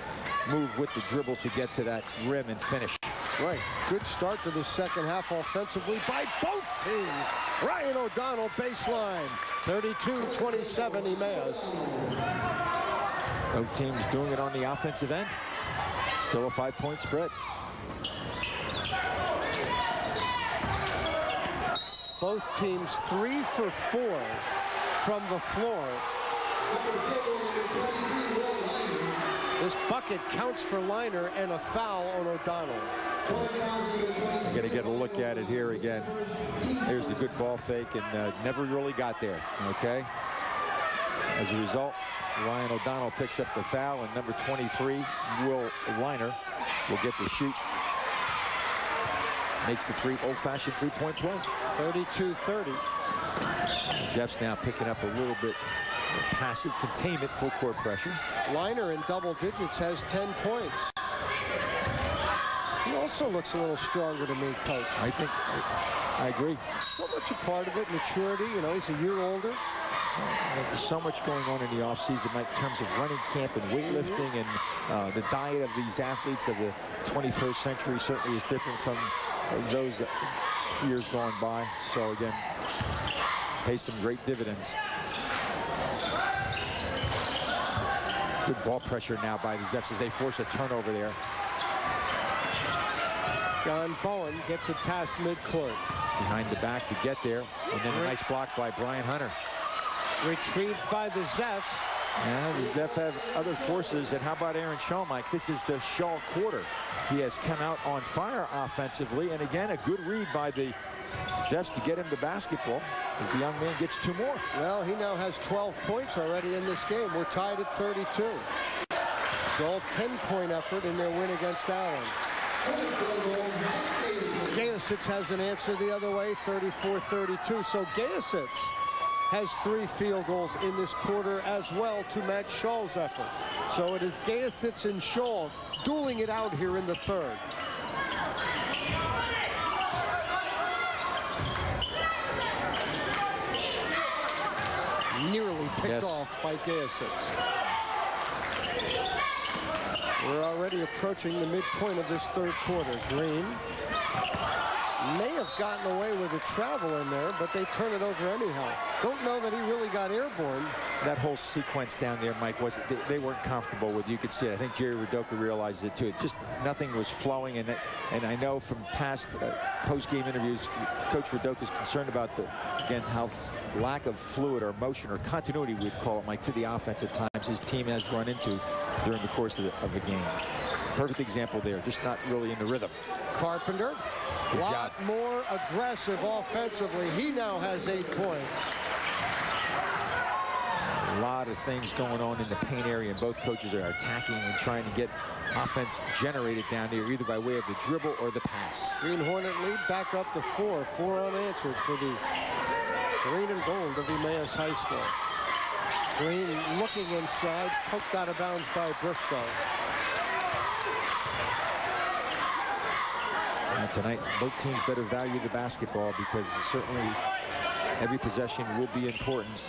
move with the dribble to get to that rim and finish. Right. Good start to the second half offensively by both teams. Ryan O'Donnell baseline. 32-27 Emmaus. Both teams doing it on the offensive end. Still a 5-point spread. Both teams 3 for 4 from the floor. This bucket counts for Liner and a foul on O'Donnell. I'm going to get a look at it here again. There's a good ball fake, and never really got there, okay? As a result, Ryan O'Donnell picks up the foul, and number 23, Will Liner, will get the shoot. Makes the old-fashioned three-point play. 32-30. Zeff's now picking up a little bit of passive containment, full court pressure. Liner in double digits has 10 points. He also looks a little stronger to me, Coach. I think I agree. So much a part of it, maturity. You know, he's a year older. There's so much going on in the offseason, Mike, in terms of running camp and weightlifting, and the diet of these athletes of the 21st century certainly is different from those years gone by. So again, pays some great dividends. Good ball pressure now by the Zepps as they force a turnover there. John Bowen gets it past midcourt. Behind the back to get there, and then a nice block by Brian Hunter. Retrieved by the Zepps. Yeah, the Zepps have other forces, and how about Aaron Shaw, Mike? This is the Shaw quarter. He has come out on fire offensively, and again, a good read by the Zepps to get him the basketball as the young man gets 2 more. Well, he now has 12 points already in this game. We're tied at 32. Shaw 10-point effort in their win against Allen. Gayasich has an answer the other way, 34-32. So Gayasich has 3 field goals in this quarter as well to match Shaw's effort. So it is Gayasich and Shaw dueling it out here in the third. Nearly picked off by Gayasich. We're already approaching the midpoint of this third quarter. Green may have gotten away with a travel in there, but they turn it over anyhow. Don't know that he really got airborne. That whole sequence down there, Mike, was they weren't comfortable with. You could see it. I think Jerry Rudoka realized it too. It just nothing was flowing, and I know from past post-game interviews, Coach Rudoka is concerned about again how lack of fluid or motion or continuity, we'd call it, Mike, to the offense at times his team has run into during the course of the game. Perfect example there, just not really in the rhythm. Carpenter, a lot more aggressive offensively. He now has 8 points. A lot of things going on in the paint area, and both coaches are attacking and trying to get offense generated down there, either by way of the dribble or the pass. Green Hornet lead back up to 4 unanswered for the green and gold of Emmaus High School. Green looking inside, poked out of bounds by Briscoe. And tonight, both teams better value the basketball because certainly every possession will be important.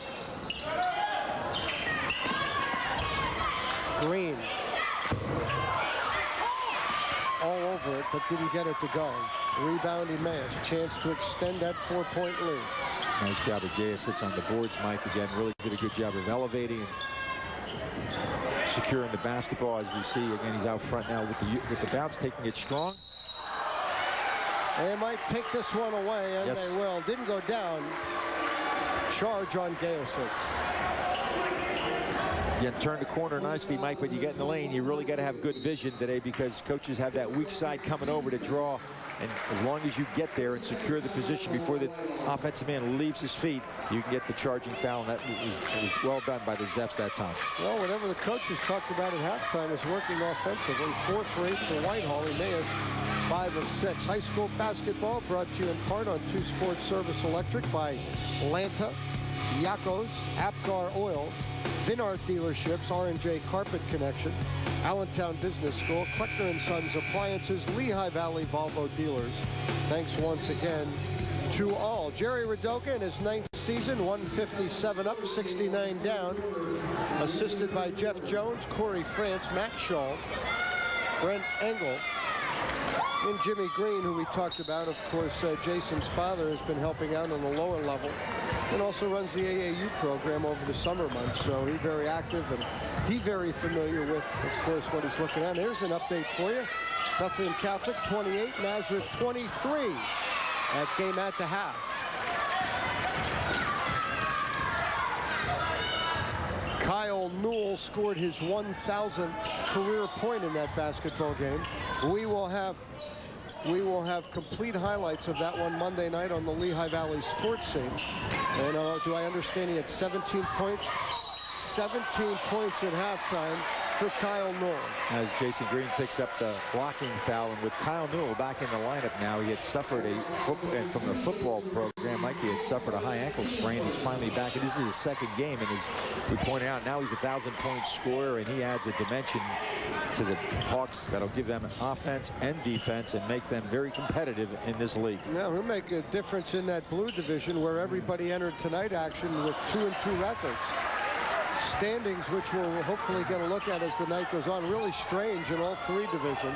Green all over it, but didn't get it to go. Rebound Emmaus, chance to extend that 4-point lead. Nice job of Gayasich on the boards, Mike. Again, really did a good job of elevating and securing the basketball. As we see, again, he's out front now with the bounce, taking it strong. They might take this one away, and they will. Didn't go down. Charge on Gayasich. You turn the corner nicely, Mike, but you get in the lane. You really got to have good vision today because coaches have that weak side coming over to draw. And as long as you get there and secure the position before the offensive man leaves his feet, you can get the charging foul. And that was well done by the Zepps that time. Well, whatever the coaches talked about at halftime is working offensively. 4 for 8 for Whitehall. Emmaus 5 of 6. High school basketball brought to you in part on 2 Sports Service Electric by Lanta, Yakos, Apgar Oil, Vinart Dealerships, R&J Carpet Connection, Allentown Business School, Kleckner & Sons Appliances, Lehigh Valley Volvo Dealers. Thanks once again to all. Jerry Rudoka in his 9th season, 157 up, 69 down. Assisted by Jeff Jones, Corey France, Matt Shaw, Brent Engel, and Jimmy Green, who we talked about. Of course, Jason's father has been helping out on the lower level and also runs the AAU program over the summer months. So he's very active and he's very familiar with, of course, what he's looking at. Here's an update for you. Bethlehem Catholic 28, Nazareth 23. That game at the half. Kyle Newell scored his 1,000th career point in that basketball game. We will have complete highlights of that one Monday night on the Lehigh Valley Sports Scene. And do I understand he had 17 points? 17 points at halftime. for Kyle Newell. As Jason Green picks up the blocking foul, and with Kyle Newell back in the lineup now, he had suffered from the football program, Mike, he had suffered a high ankle sprain. He's finally back, and this is his second game, and as we pointed out, now he's a 1,000-point scorer, and he adds a dimension to the Hawks that'll give them offense and defense and make them very competitive in this league. Yeah, he'll make a difference in that blue division where everybody entered tonight action with 2-2 records. Standings, which we'll hopefully get a look at as the night goes on, really strange in all three divisions.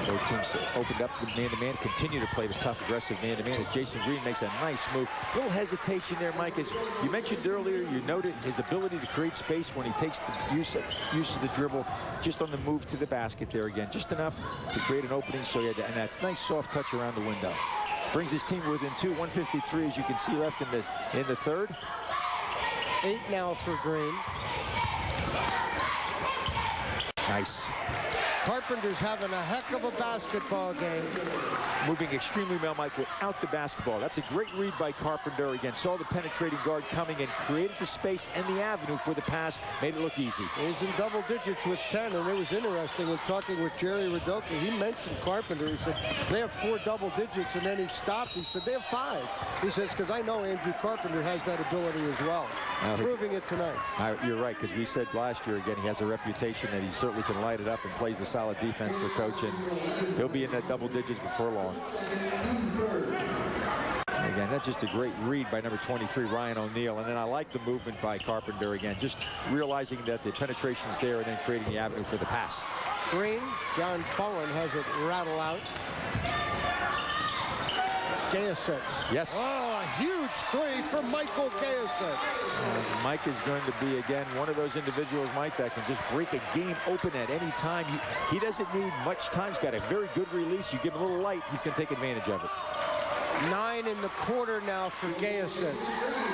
Both teams opened up with man-to-man, continue to play the tough, aggressive man-to-man as Jason Green makes a nice move. A little hesitation there, Mike, as you mentioned earlier. You noted his ability to create space when he takes the uses the dribble just on the move to the basket there again. Just enough to create an opening, so and that's nice soft touch around the window. Brings his team within 2, 153 as you can see left in the third. 8 now for Green. Nice. Carpenter's having a heck of a basketball game. Moving extremely well, Mike, without the basketball. That's a great read by Carpenter. Again, saw the penetrating guard coming and created the space and the avenue for the pass. Made it look easy. He's in double digits with 10, and it was interesting in talking with Jerry Radoka. He mentioned Carpenter. He said, they have 4 double digits, and then he stopped. He said, they have 5. He says, because I know Andrew Carpenter has that ability as well. Proving it tonight. You're right, because we said last year, again, he has a reputation that he certainly can light it up and plays the solid defense for coach, and he'll be in that double digits before long. Again, that's just a great read by number 23, Ryan O'Neal. And then I like the movement by Carpenter again, just realizing that the penetration's there and then creating the avenue for the pass. Green, John Bowen has it rattle out. Gayasets. Yes. Oh, a huge 3 for Michael Gayasets. Mike is going to be, again, one of those individuals, Mike, that can just break a game open at any time. He doesn't need much time. He's got a very good release. You give him a little light, he's going to take advantage of it. 9 in the quarter now for Gayasets.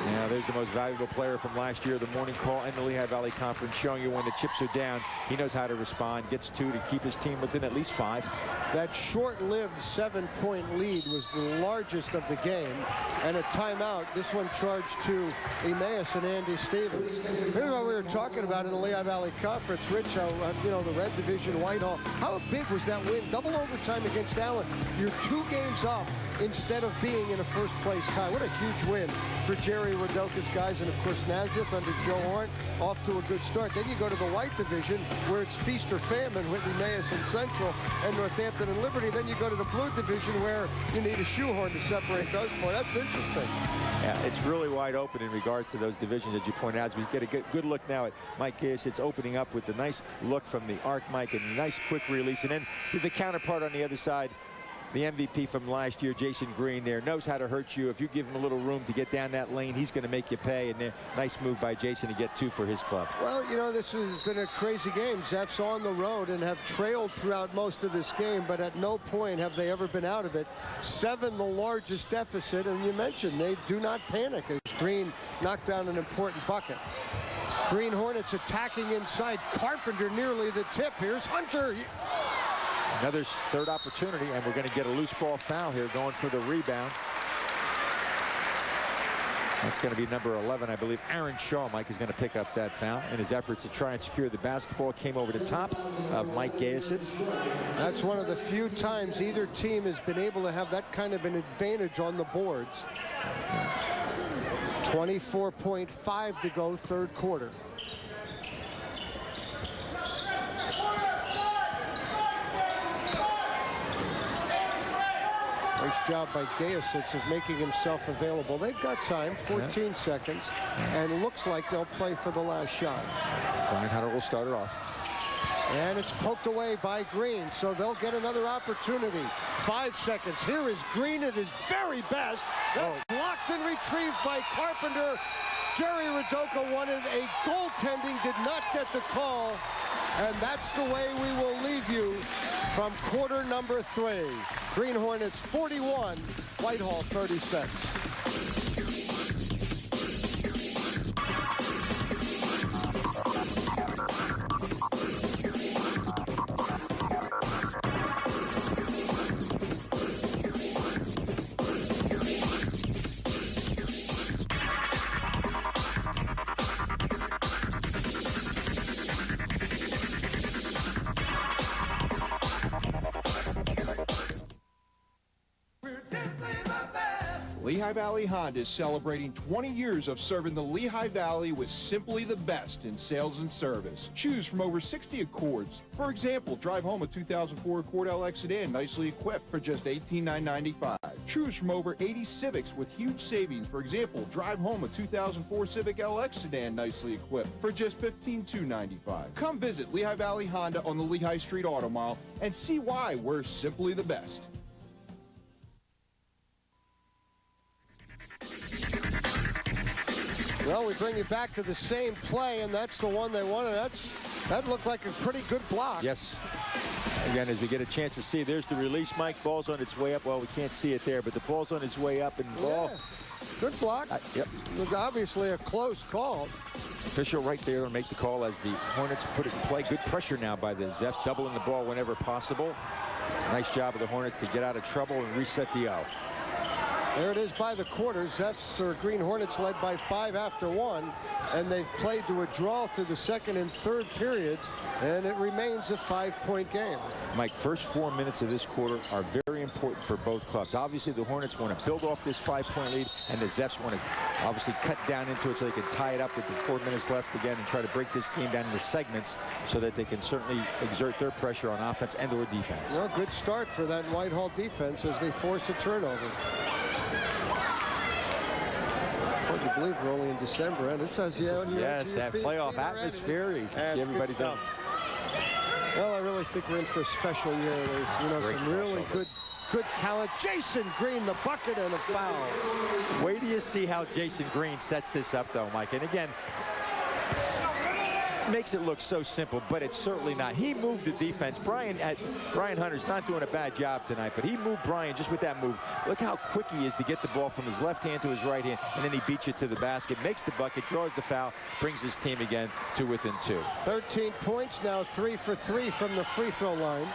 Yeah, there's the most valuable player from last year, the morning call and the Lehigh Valley Conference, showing you when the chips are down, he knows how to respond, gets 2 to keep his team within at least 5. That short-lived 7-point lead was the largest of the game, and a timeout. This one charged to Emmaus and Andy Stevens. Here's what we were talking about in the Lehigh Valley Conference, Rich, how, the Red Division, Whitehall. How big was that win? Double overtime against Allen. You're 2 games up instead of being in a first-place tie. What a huge win for Jerry Radoka's guys, and of course Nazareth under Joe Horn off to a good start. Then you go to the White Division, where it's feast or famine with Emmaus and Central and Northampton and Liberty. Then you go to the Blue Division, where you need a shoehorn to separate those four. That's interesting. Yeah, it's really wide open in regards to those divisions, as you pointed out. As we get a good look now at Mike Gayas, it's opening up with the nice look from the arc, Mike, and nice quick release. And then the counterpart on the other side, the MVP from last year, Jason Green, there knows how to hurt you. If you give him a little room to get down that lane, he's going to make you pay. And nice move by Jason to get 2 for his club. Well, this has been a crazy game. Zep's on the road and have trailed throughout most of this game, but at no point have they ever been out of it. 7, the largest deficit, and you mentioned they do not panic as Green knocked down an important bucket. Green Hornets attacking inside. Carpenter nearly the tip. Here's Hunter. Another third opportunity, and we're going to get a loose ball foul here going for the rebound. That's going to be number 11, I believe. Aaron Shaw, Mike, is going to pick up that foul in his efforts to try and secure the basketball. Came over the top of Mike Gayas. That's one of the few times either team has been able to have that kind of an advantage on the boards. 24.5 to go, third quarter. Nice job by Gayasits of making himself available. They've got time, 14 seconds, and it looks like they'll play for the last shot. Brian Hunter will start it off. And it's poked away by Green, so they'll get another opportunity. 5 seconds. Here is Green at his very best. Blocked and retrieved by Carpenter. Jerry Radoka wanted a goaltending, did not get the call. And that's the way we will leave you from quarter number 3. Green Hornets 41, Whitehall 36. Lehigh Valley Honda is celebrating 20 years of serving the Lehigh Valley with simply the best in sales and service. Choose from over 60 Accords. For example, drive home a 2004 Accord LX sedan nicely equipped for just $18,995. Choose from over 80 Civics with huge savings. For example, drive home a 2004 Civic LX sedan nicely equipped for just $15,295. Come visit Lehigh Valley Honda on the Lehigh Street Auto Mall and see why we're simply the best. Well, we bring you back to the same play, and that's the one they wanted. That looked like a pretty good block. Yes. Again, as we get a chance to see, there's the release, Mike. Ball's on its way up. Well, we can't see it there, but the ball's on its way up. And ball. Yeah. Good block. Yep. It was obviously a close call. Official right there to make the call as the Hornets put it in play. Good pressure now by the Zepps, doubling the ball whenever possible. Nice job of the Hornets to get out of trouble and reset the O. There it is by the quarters. Zepps or Green Hornets led by 5 after 1, and they've played to a draw through the second and third periods, and it remains a 5-point game. Mike, first 4 minutes of this quarter are very important for both clubs. Obviously, the Hornets want to build off this 5-point lead, and the Zepps want to obviously cut down into it so they can tie it up with the 4 minutes left again and try to break this game down into segments so that they can certainly exert their pressure on offense and or defense. Well, good start for that Whitehall defense as they force a turnover. Hard to believe we're only in December, and this has yes, that playoff atmosphere. You can see everybody's up. Well, I really think we're in for a special year. There's some really good talent. Jason Green, the bucket and a foul. Wait till you see how Jason Green sets this up, though, Mike. And again, makes it look so simple, but it's certainly not. He moved the defense. Brian Hunter's not doing a bad job tonight, but he moved Brian just with that move. Look how quick he is to get the ball from his left hand to his right hand, and then he beats you to the basket, makes the bucket, draws the foul, brings his team again to within 2. 13 points now, 3 for 3 from the free throw line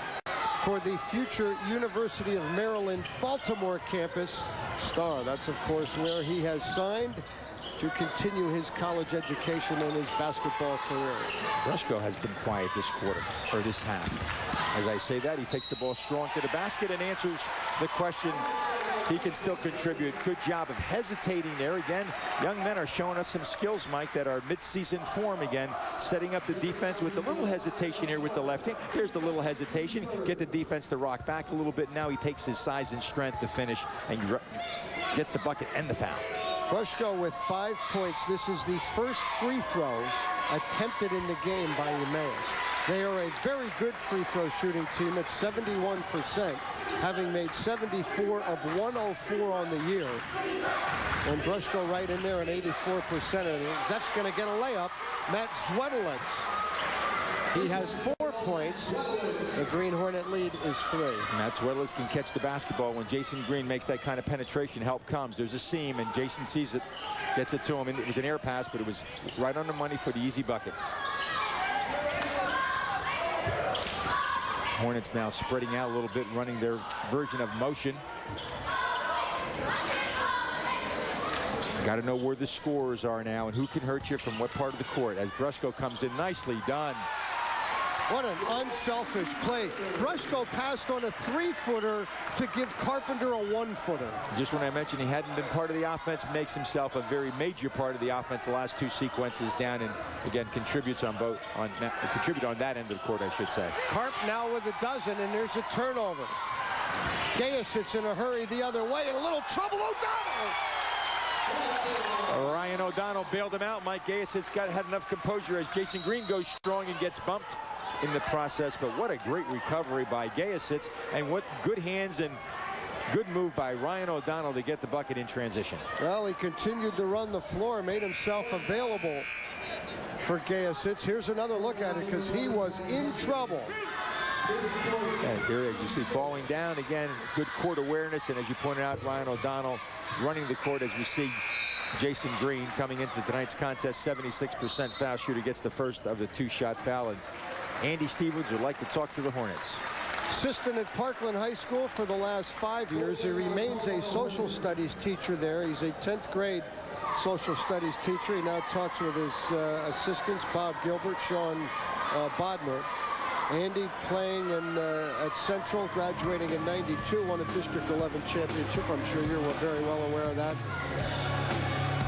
for the future University of Maryland Baltimore campus star. That's, of course, where he has signed to continue his college education and his basketball career. Brushko has been quiet this quarter, or this half. As I say that, he takes the ball strong to the basket and answers the question. He can still contribute. Good job of hesitating there. Again, young men are showing us some skills, Mike, that are mid-season form again, setting up the defense with a little hesitation here with the left hand. Here's the little hesitation. Get the defense to rock back a little bit. Now he takes his size and strength to finish and gets the bucket and the foul. Brushko with 5 points. This is the first free throw attempted in the game by Emmaus. They are a very good free throw shooting team at 71%, having made 74 of 104 on the year. And Brushko right in there at 84%. And that's going to get a layup. Matt Zwedolitz. He has 4 points. The Green Hornet lead is 3. Matt Zwedolitz can catch the basketball when Jason Green makes that kind of penetration. Help comes. There's a seam, and Jason sees it, gets it to him. And it was an air pass, but it was right on the money for the easy bucket. Hornets now spreading out a little bit, running their version of motion. Got to know where the scorers are now and who can hurt you from what part of the court. As Brushko comes in, nicely done. What an unselfish play. Brushko passed on a 3-footer to give Carpenter a 1-footer. Just when I mentioned he hadn't been part of the offense, makes himself a very major part of the offense the last 2 sequences down, and again contributes on that end of the court, I should say. Carp now with a dozen, and there's a turnover. Gaya sits in a hurry the other way, in a little trouble. O'Donnell! Ryan O'Donnell bailed him out. Mike Gayasit's had enough composure as Jason Green goes strong and gets bumped in the process. But what a great recovery by Gayasitz, and what good hands and good move by Ryan O'Donnell to get the bucket in transition. Well, he continued to run the floor, made himself available for Gayasitz. Here's another look at it because he was in trouble. And here, as you see, falling down again, good court awareness, and as you pointed out, Ryan O'Donnell running the court as we see Jason Green coming into tonight's contest, 76% foul shooter, gets the first of the 2-shot foul. And Andy Stevens would like to talk to the Hornets. Assistant at Parkland High School for the last 5 years. He remains a social studies teacher there. He's a 10th grade social studies teacher. He now talks with his assistants, Bob Gilbert, Sean Bodmer. Andy playing at Central, graduating in '92, won a District 11 championship. I'm sure you're very well aware of that.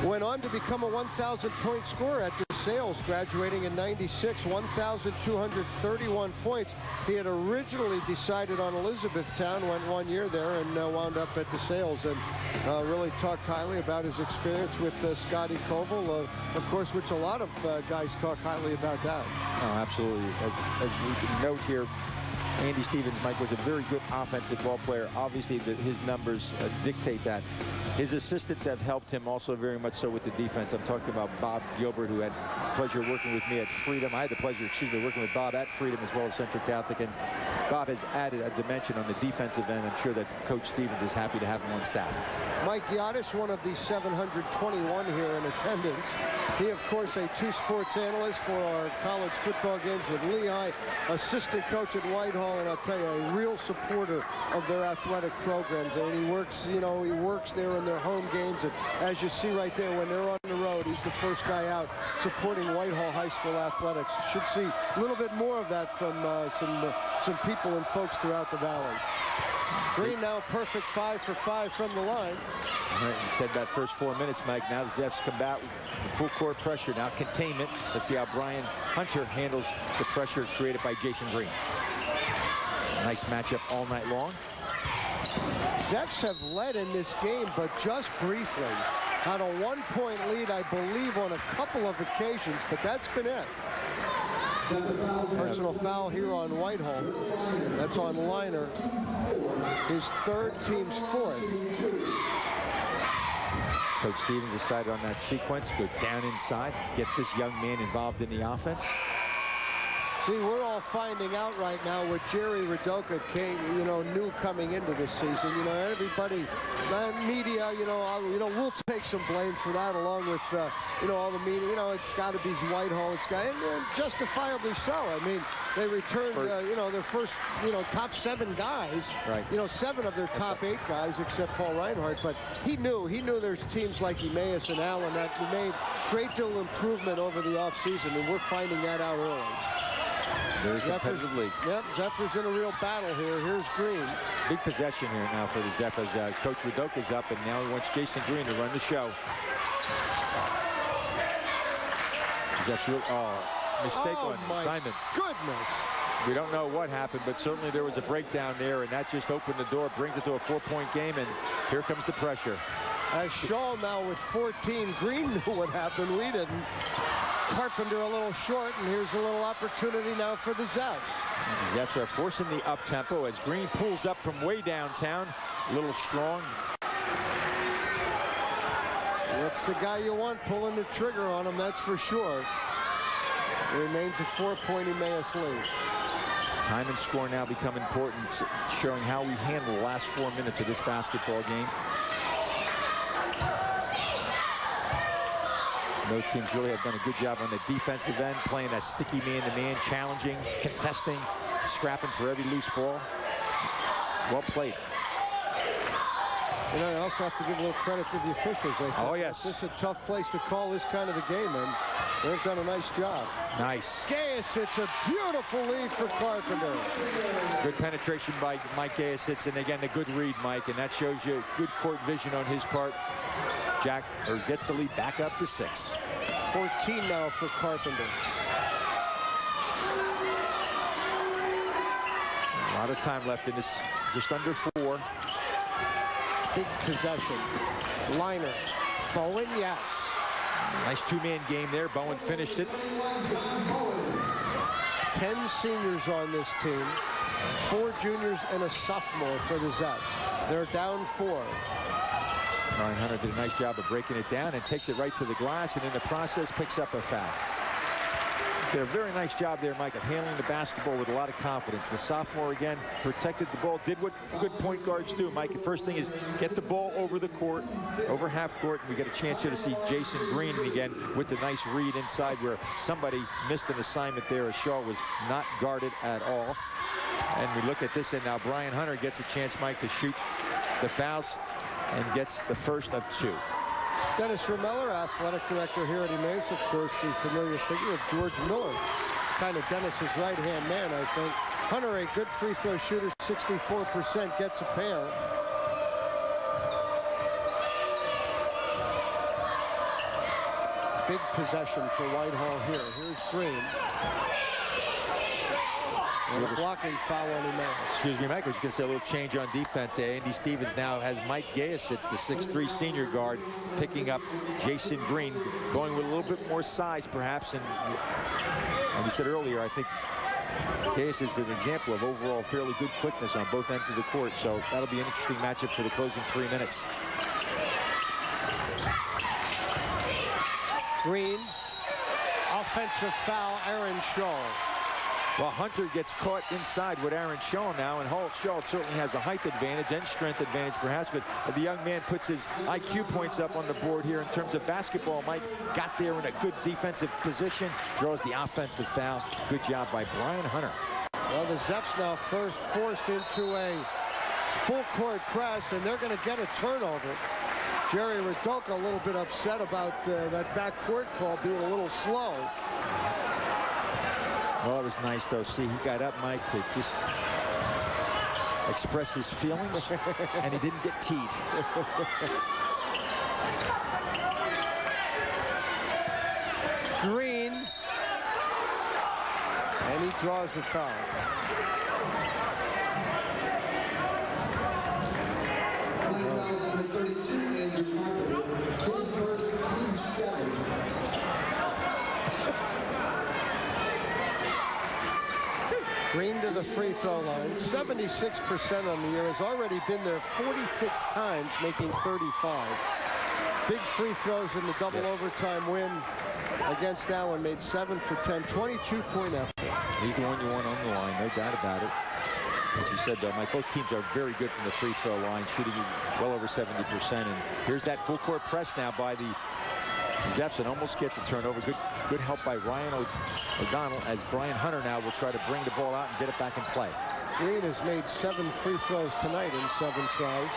Went on to become a 1,000-point scorer at DeSales, graduating in '96, 1,231 points. He had originally decided on Elizabethtown, went 1 year there, and wound up at DeSales, and really talked highly about his experience with Scotty Koval, of course, which a lot of guys talk highly about that. Oh, absolutely. As we can note here, Andy Stevens, Mike, was a very good offensive ball player. Obviously, his numbers dictate that. His assistants have helped him also very much so with the defense. I'm talking about Bob Gilbert, who had the pleasure of working with me at Freedom. I had the pleasure, working with Bob at Freedom as well as Central Catholic. And Bob has added a dimension on the defensive end. I'm sure that Coach Stevens is happy to have him on staff. Mike Giottis, one of the 721 here in attendance. He, of course, a two-sports analyst for our college football games with Lehigh, assistant coach at Whitehall, and I'll tell you, a real supporter of their athletic programs. And he works, he works there in their home games. And as you see right there, when they're on the road, he's the first guy out supporting Whitehall High School athletics. Should see a little bit more of that from some people and folks throughout the valley. Green now perfect 5 for 5 from the line. All right, you said that first 4 minutes, Mike. Now the Zeffs come back with full court pressure. Now containment. Let's see how Brian Hunter handles the pressure created by Jason Green. Nice matchup all night long. Zeffs have led in this game, but just briefly. Had a 1-point lead, I believe, on a couple of occasions, but that's been it. Personal foul here on Whitehall. That's on Liner. His third, team's fourth. Coach Stevens decided on that sequence, go down inside, get this young man involved in the offense. See, we're all finding out right now what Jerry Radoka knew coming into this season. Everybody, media, we'll take some blame for that, along with, all the media. It's got to be Whitehall. And justifiably so. I mean, they returned, their first, top 7 guys. Right. 7 of their top 8 guys, except Paul Reinhardt. But he knew there's teams like Emmaus and Allen that made great deal of improvement over the offseason, and we're finding that out early. There's competitive league. Yep, Zephyrs in a real battle here. Here's Green. Big possession here now for the Zephyrs. Coach Radoka's up, and now he wants Jason Green to run the show. Mistake on Simon. Goodness. We don't know what happened, but certainly there was a breakdown there, and that just opened the door, brings it to a 4-point game, and here comes the pressure. As Shaw now with 14, Green knew what happened. We didn't. Carpenter a little short, and here's a little opportunity now for the Zeffs. The Zeffs are forcing the up-tempo as Green pulls up from way downtown. A little strong. That's the guy you want pulling the trigger on him, that's for sure. It remains a 4-point Emmaus lead. Time and score now become important, showing how we handle the last 4 minutes of this basketball game. Both teams really have done a good job on the defensive end, playing that sticky man-to-man, challenging, contesting, scrapping for every loose ball. Well played. I also have to give a little credit to the officials. Oh, yes. This is a tough place to call this kind of a game, and they've done a nice job. Nice. Gaius hits a beautiful lead for Carpenter. Good penetration by Mike Gaius hits, and again, a good read, Mike, and that shows you good court vision on his part. Jack gets the lead back up to 6. 14 now for Carpenter. A lot of time left in this, just under 4. Big possession. Liner. Bowen, yes. Nice 2-man game there. Bowen finished it. 10 seniors on this team. 4 juniors and a sophomore for the Zeffs. They're down 4. Brian Hunter did a nice job of breaking it down and takes it right to the glass, and in the process picks up a foul. Did a very nice job there, Mike, of handling the basketball with a lot of confidence. The sophomore, again, protected the ball, did what good point guards do, Mike. The first thing is get the ball over the court, over half court, and we get a chance here to see Jason Green, and again, with the nice read inside where somebody missed an assignment there as Shaw was not guarded at all. And we look at this, and now Brian Hunter gets a chance, Mike, to shoot the fouls and gets the first of 2. Dennis Romeller, athletic director here at Emmaus, of course, the familiar figure of George Miller. kind of Dennis's right-hand man, I think. Hunter, a good free throw shooter, 64%, gets a pair. Big possession for Whitehall here. Here's Green. And a blocking foul on him. Excuse me, Mike, you can say a little change on defense. Andy Stevens now has Mike Gayasitz, the 6'3" senior guard, picking up Jason Green, going with a little bit more size, perhaps. And we said earlier, I think Gayasitz is an example of overall fairly good quickness on both ends of the court. So that'll be an interesting matchup for the closing 3 minutes. Green, offensive foul, Aaron Shaw. Well, Hunter gets caught inside with Aaron Shaw now, and Shaw certainly has a height advantage and strength advantage perhaps, but the young man puts his IQ points up on the board here in terms of basketball. Mike got there in a good defensive position, draws the offensive foul. Good job by Brian Hunter. Well, the Zepps now first forced into a full court press, and they're going to get a turnover. Jerry Radoka a little bit upset about that backcourt call being a little slow. Well, it was nice, though. See, he got up, Mike, to just express his feelings, and he didn't get teed. Green, and he draws a foul. Green to the free throw line, 76% on the year, has already been there 46 times, making 35. Big free throws in the double overtime win against Allen, made 7 for 10, 22-point effort. He's the one you want on the line, no doubt about it. As you said, though, Mike, both teams are very good from the free throw line, shooting well over 70%. And here's that full court press now by the Zepps, and almost get the turnover. Good help by Ryan O'Donnell, as Brian Hunter now will try to bring the ball out and get it back in play. Green has made 7 free throws tonight in 7 tries.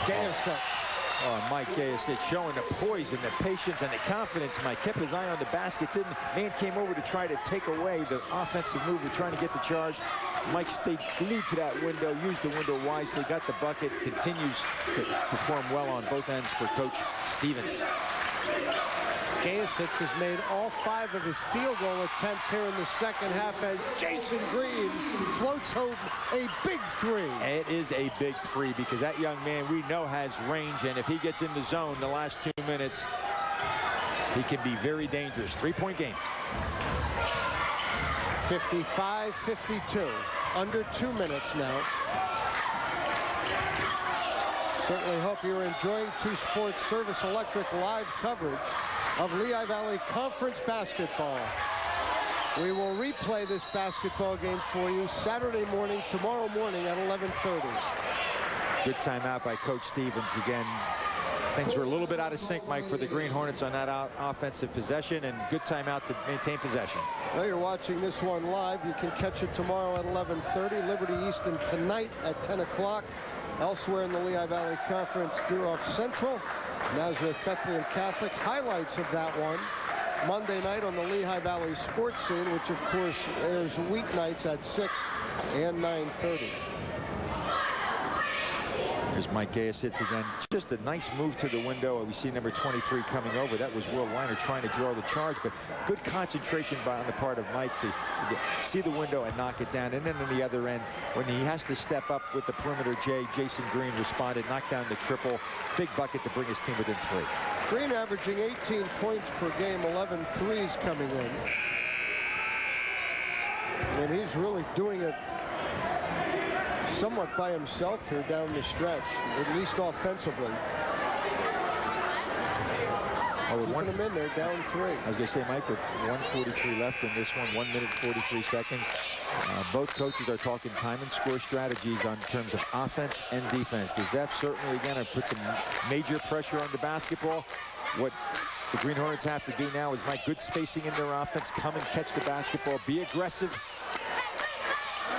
Gayasitz. Oh, Mike Gayasitz showing the poise and the patience and the confidence. Mike kept his eye on the basket. Man came over to try to take away the offensive move. We're trying to get the charge. Mike stayed glued to that window, used the window wisely, got the bucket, continues to perform well on both ends for Coach Stevens. Gayasitz has made all 5 of his field goal attempts here in the second half as Jason Green floats home a big 3. It is a big 3 because that young man we know has range, and if he gets in the zone the last 2 minutes, he can be very dangerous. 3-point game. 55-52, under 2 minutes now. Certainly hope you're enjoying 2 Sports Service Electric live coverage of Lehigh Valley Conference basketball. We will replay this basketball game for you Saturday morning, tomorrow morning at 11:30. Good timeout by Coach Stevens. Again, things were a little bit out of sync, Mike, for the Green Hornets on that offensive possession, and good timeout to maintain possession. Well, you're watching this one live. You can catch it tomorrow at 11:30. Liberty Easton tonight at 10 o'clock. Elsewhere in the Lehigh Valley Conference, Deeroff Central, Nazareth Bethlehem Catholic. Highlights of that one Monday night on the Lehigh Valley Sports Scene, which of course airs weeknights at 6 and 9:30. There's Mike Gayasitz again. Just a nice move to the window. We see number 23 coming over. That was Will Weiner trying to draw the charge, but good concentration on the part of Mike to see the window and knock it down. And then on the other end, when he has to step up with the perimeter, Jason Green responded, knocked down the triple. Big bucket to bring his team within 3. Green averaging 18 points per game, 11 threes coming in. And he's really doing it somewhat by himself here down the stretch, at least offensively. Keeping him in there, down 3. I was going to say, Mike, with 1:43 left in this one, 1 minute 43 seconds. Both coaches are talking time and score strategies on terms of offense and defense. The Zepps certainly, again, have put some major pressure on the basketball. What the Green Hornets have to do now is, Mike, good spacing in their offense, come and catch the basketball, be aggressive,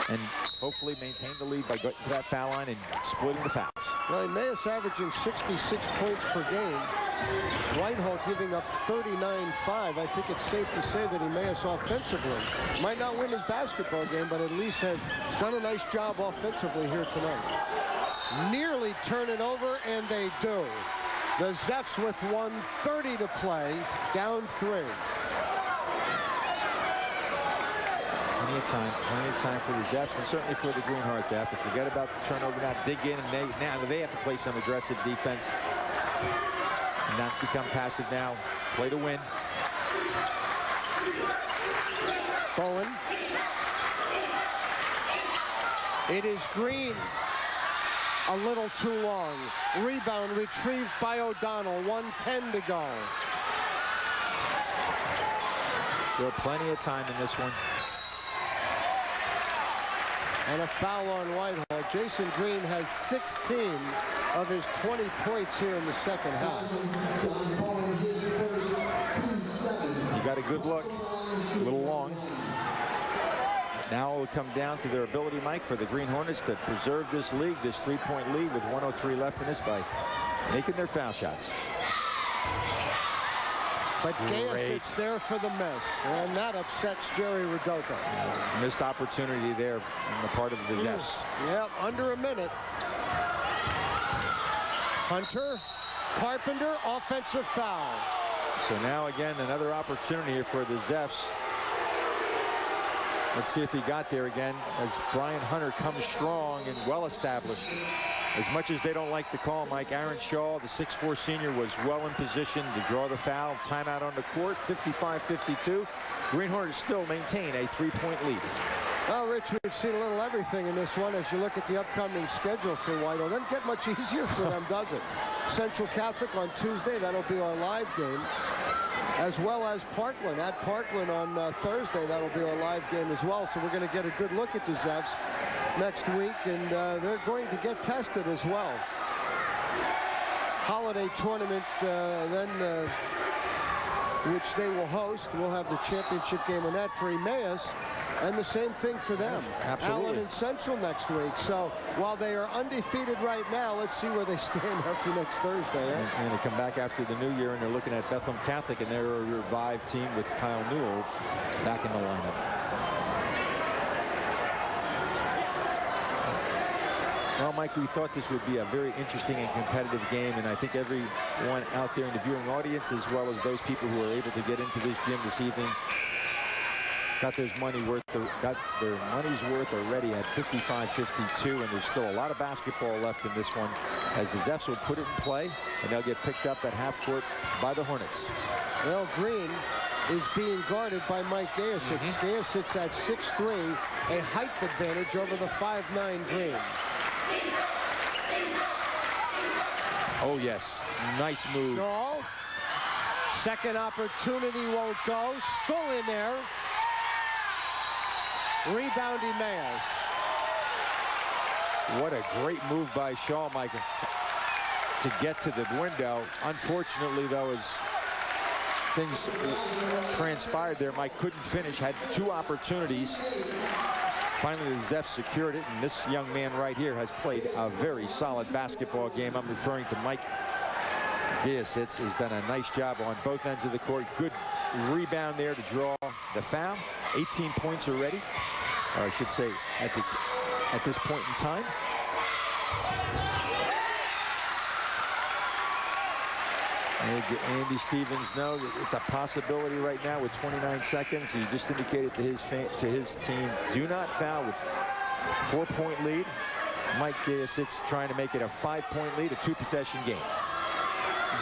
and hopefully maintain the lead by going to that foul line and exploiting the fouls. Well, Emmaus averaging 66 points per game. Whitehall giving up 39-5. I think it's safe to say that Emmaus offensively might not win his basketball game, but at least has done a nice job offensively here tonight. Nearly turn it over, and they do. The Zephyrs with 1:30 to play, down 3. Plenty of time for the Zephyrs, and certainly for the Greenhearts. They have to forget about the turnover, not dig in, and now they have to play some aggressive defense and not become passive now. Play to win. Bowen. It is Green. A little too long. Rebound retrieved by O'Donnell. 1:10 to go. Still plenty of time in this one. And a foul on Whitehall. Jason Green has 16 of his 20 points here in the second half. You got a good look. A little long. Now it will come down to their ability, Mike, for the Green Hornets to preserve this lead, this 3-point lead with 1:03 left in this by making their foul shots. But Gaius sits there for the miss, and that upsets Jerry Rudoka. Missed opportunity there on the part of the Zephyrs. Yep, under a minute. Hunter, Carpenter, offensive foul. So now again, another opportunity here for the Zephyrs. Let's see if he got there again as Brian Hunter comes strong and well established. As much as they don't like the call, Mike, Aaron Shaw, the 6'4" senior, was well in position to draw the foul. Timeout on the court, 55-52. Green Hornets still maintain a 3-point lead. Well, Rich, we've seen a little everything in this one as you look at the upcoming schedule for Whitehall. Doesn't get much easier for them, does it? Central Catholic on Tuesday, that'll be our live game. As well as Parkland. At Parkland on Thursday, that'll be our live game as well. So we're going to get a good look at the Zephyrs next week, and they're going to get tested as well. Holiday tournament which they will host. We'll have the championship game on that for Emmaus, and the same thing for them. Absolutely. Allen and Central next week. So while they are undefeated right now, let's see where they stand after next Thursday. And they come back after the new year, and they're looking at Bethlehem Catholic, and they're a revived team with Kyle Newell back in the lineup. Well, Mike, we thought this would be a very interesting and competitive game, and I think everyone out there in the viewing audience, as well as those people who are able to get into this gym this evening, got their money's worth already at 55-52, and there's still a lot of basketball left in this one, as the Zephyrs will put it in play, and they'll get picked up at half court by the Hornets. Well, Green is being guarded by Mike Gaius. Gaius sits at 6'3", a height advantage over the 5'9" Green. Oh, yes. Nice move. Shaw. Second opportunity won't go. Still in there. Rebound Emmaus. What a great move by Shaw, Mike, to get to the window. Unfortunately, though, as things transpired there, Mike couldn't finish. Had two opportunities. Finally, the Zephyrs secured it, and this young man right here has played a very solid basketball game. I'm referring to Mike Gaius. Has done a nice job on both ends of the court. Good rebound there to draw the foul. 18 points already, or I should say at this point in time. Andy Stevens knows it's a possibility right now with 29 seconds. He just indicated to his team, do not foul with 4-point lead. Mike Gaius is trying to make it a 5-point lead, a 2-possession game.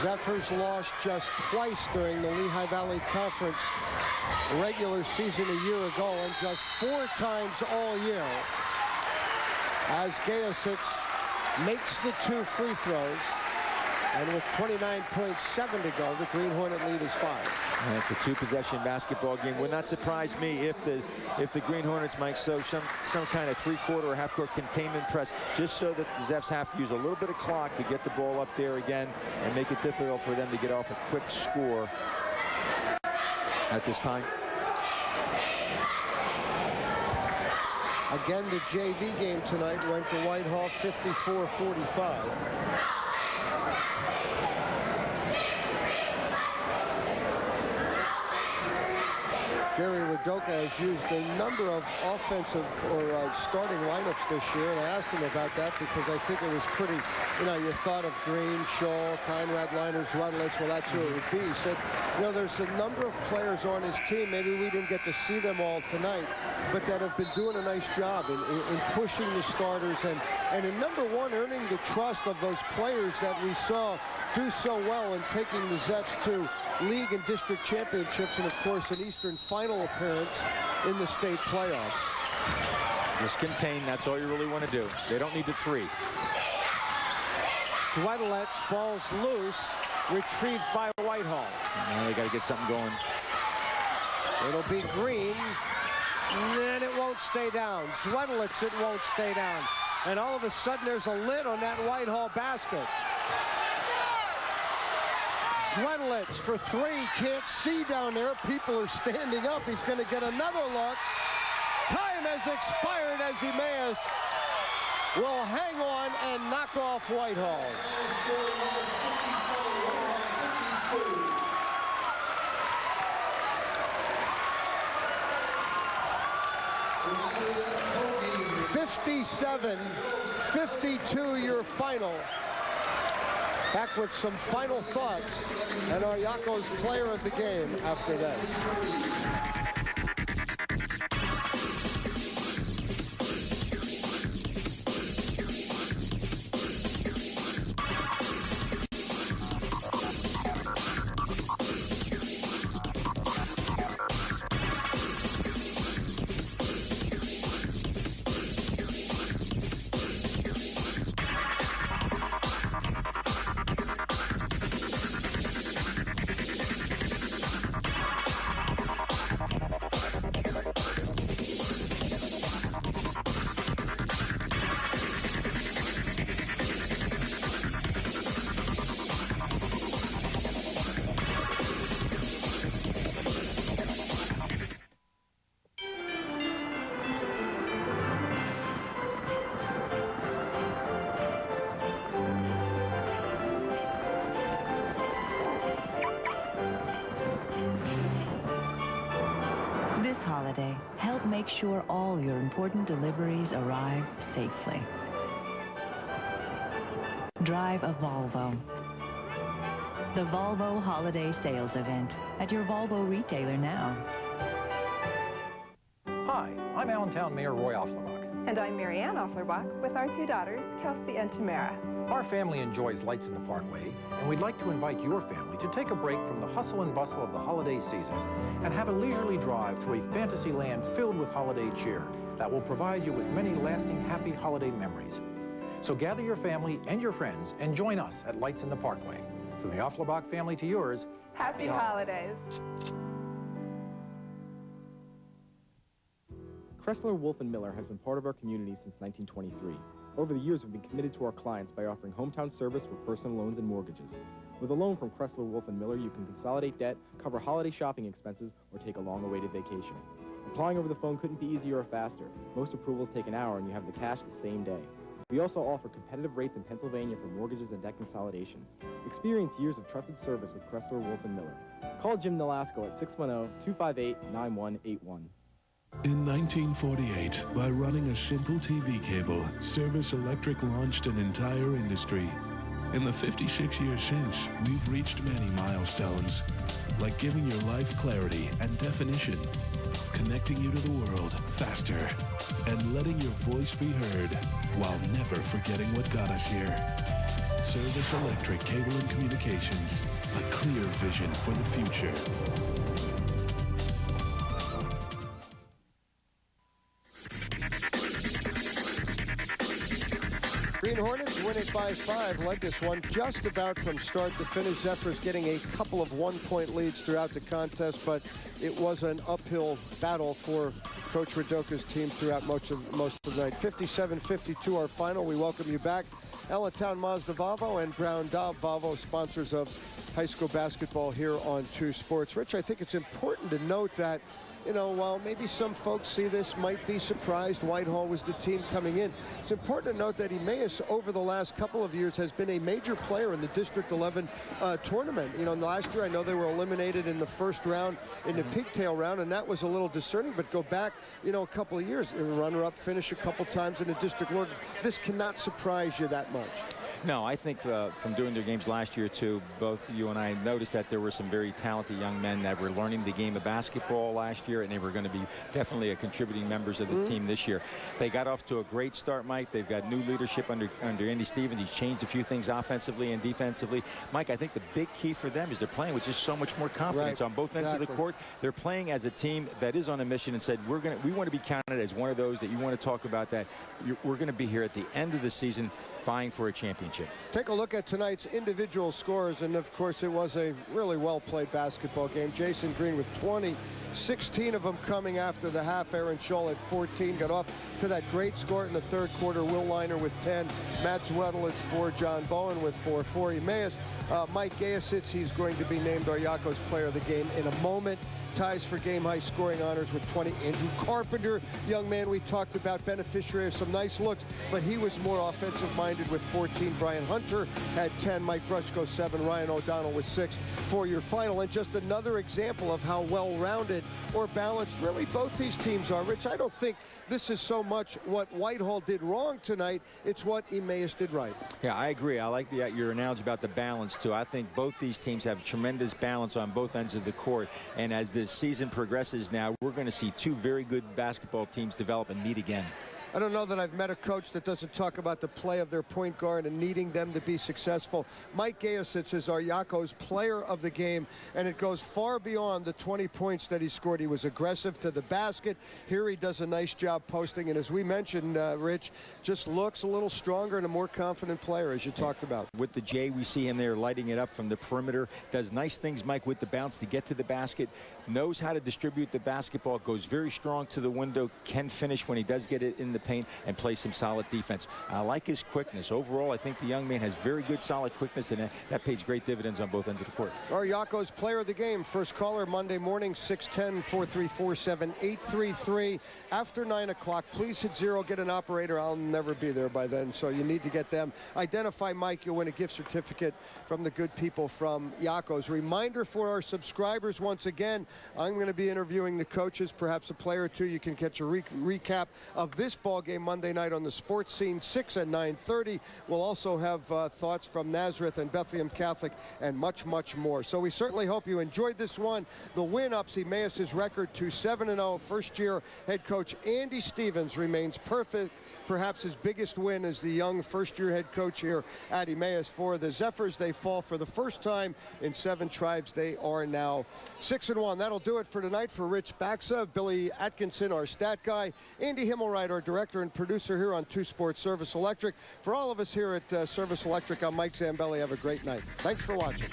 Zephyrs lost just twice during the Lehigh Valley Conference regular season a year ago, and just 4 times all year, as Gaius makes the 2 free throws. And with 29.7 to go, the Green Hornet lead is 5. And it's a 2-possession basketball game. Would not surprise me if the Green Hornets might show some kind of 3-quarter or half-court containment press, just so that the Zephyrs have to use a little bit of clock to get the ball up there again and make it difficult for them to get off a quick score at this time. Again, the JV game tonight went to Whitehall 54-45. Jerry Rudoka has used a number of offensive or starting lineups this year, and I asked him about that because I think it was pretty, you thought of Green, Shaw, Conrad, Liners, Rudlitz, well, that's who it would be. He said, there's a number of players on his team, maybe we didn't get to see them all tonight, but that have been doing a nice job in pushing the starters and in number one, earning the trust of those players that we saw do so well in taking the Zeffs to league and district championships and, of course, an Eastern final appearance in the state playoffs. Just contain. That's all you really want to do. They don't need the three. Swedelet's ball's loose, retrieved by Whitehall. Now they got to get something going. It'll be Green, and it won't stay down. Swedelet's, it won't stay down. And all of a sudden, there's a lid on that Whitehall basket. Swedelet's for three, can't see down there. People are standing up. He's going to get another look. Time has expired as Emmaus will hang on and knock off Whitehall. $57-52 your final. Back with some final thoughts and our Yakos player of the game after this. This holiday, help make sure all your important deliveries arrive safely. Drive a Volvo. The Volvo Holiday Sales Event at your Volvo retailer now. Hi, I'm Allentown Mayor Roy Offlerbach. And I'm Marianne Offlerbach with our two daughters, Kelsey and Tamara. Our family enjoys Lights in the Parkway, and we'd like to invite your family to take a break from the hustle and bustle of the holiday season and have a leisurely drive through a fantasy land filled with holiday cheer that will provide you with many lasting happy holiday memories. So gather your family and your friends and join us at Lights in the Parkway. From the Offlerbach family to yours, Happy holidays. Kressler, Wolf & Miller has been part of our community since 1923. Over the years, we've been committed to our clients by offering hometown service for personal loans and mortgages. With a loan from Kressler, Wolf & Miller, you can consolidate debt, cover holiday shopping expenses, or take a long-awaited vacation. Applying over the phone couldn't be easier or faster. Most approvals take an hour, and you have the cash the same day. We also offer competitive rates in Pennsylvania for mortgages and debt consolidation. Experience years of trusted service with Kressler, Wolf & Miller. Call Jim Nolasco at 610-258-9181. In 1948, by running a simple TV cable, Service Electric launched an entire industry. In the 56 years since, we've reached many milestones, like giving your life clarity and definition, connecting you to the world faster, and letting your voice be heard while never forgetting what got us here. Service Electric Cable and Communications, a clear vision for the future. Green Hornets win it by 5, led this one just about from start to finish. Zephyrs getting a couple of one-point leads throughout the contest, but it was an uphill battle for Coach Rudoka's team throughout most of the night. 57-52 our final. We welcome you back Allentown Mazda Volvo and Brown Daub Volvo, sponsors of high school basketball here on 2 Sports. Rich, I think it's important to note that, you know, while maybe some folks see this, might be surprised Whitehall was the team coming in, it's important to note that Emmaus over the last couple of years has been a major player in the District 11 tournament. You know, last year I know they were eliminated in the first round in the pigtail round, and that was a little discerning, but go back, you know, a couple of years, runner-up finish a couple times in the District Lord. This cannot surprise you that much. No, I think from doing their games last year, too, both you and I noticed that there were some very talented young men that were learning the game of basketball last year, and they were going to be definitely contributing members of the team this year. They got off to a great start, Mike. They've got new leadership under Andy Stevens. He's changed a few things offensively and defensively. Mike, I think the big key for them is they're playing with just so much more confidence on both ends of the court. They're playing as a team that is on a mission and said, we want to be counted as one of those that you want to talk about, that we're going to be here at the end of the season vying for a championship. Take a look at tonight's individual scores, and of course it was a really well-played basketball game. Jason Green with 20, 16 of them coming after the half. Aaron Scholl at 14, got off to that great score in the third quarter. Will Liner with 10, Matt Zwedlitz 4, John Bowen with 4 for Emmaus. Mike Gayasitz, he's going to be named Yako's player of the game in a moment. Ties for game high scoring honors with 20. Andrew Carpenter, young man we talked about, beneficiary of some nice looks, but he was more offensive minded with 14. Brian Hunter had 10. Mike Brushko 7. Ryan O'Donnell with 6 for your final. And just another example of how well-rounded or balanced really both these teams are. Rich, I don't think this is so much what Whitehall did wrong tonight. It's what Emmaus did right. Yeah, I agree. I like your analogy about the balance, too. I think both these teams have tremendous balance on both ends of the court. And as the season progresses now, we're going to see 2 very good basketball teams develop and meet again. I don't know that I've met a coach that doesn't talk about the play of their point guard and needing them to be successful. Mike Gayasitz is Yako's player of the game, and it goes far beyond the 20 points that he scored. He was aggressive to the basket. Here he does a nice job posting, and as we mentioned, Rich, just looks a little stronger and a more confident player, as you talked about. With the J, we see him there lighting it up from the perimeter. Does nice things, Mike, with the bounce to get to the basket. Knows how to distribute the basketball. Goes very strong to the window. Can finish when he does get it in the paint and play some solid defense. I like his quickness. Overall, I think the young man has very good, solid quickness, and that pays great dividends on both ends of the court. Yako's player of the game. First caller Monday morning, 610-434-7833. After 9 o'clock, please hit 0. Get an operator. I'll never be there by then, so you need to get them. Identify Mike. You'll win a gift certificate from the good people from Yako's. Reminder for our subscribers, once again, I'm going to be interviewing the coaches, perhaps a player or two. You can catch a recap of this ball game Monday night on the Sports Scene, 6 and 9:30. We'll also have thoughts from Nazareth and Bethlehem Catholic and much, much more. So we certainly hope you enjoyed this one. The win ups Emmaus' record to 7-0. First-year head coach Andy Stevens remains perfect. Perhaps his biggest win as the young first-year head coach here at Emmaus. For the Zephyrs, they fall for the first time in 7 tribes. They are now 6-1. That'll do it for tonight. For Rich Baxa, Billy Atkinson, our stat guy, Andy Himmelwright, our director and producer here on 2 Sports Service Electric. For all of us here at Service Electric, I'm Mike Zambelli. Have a great night. Thanks for watching.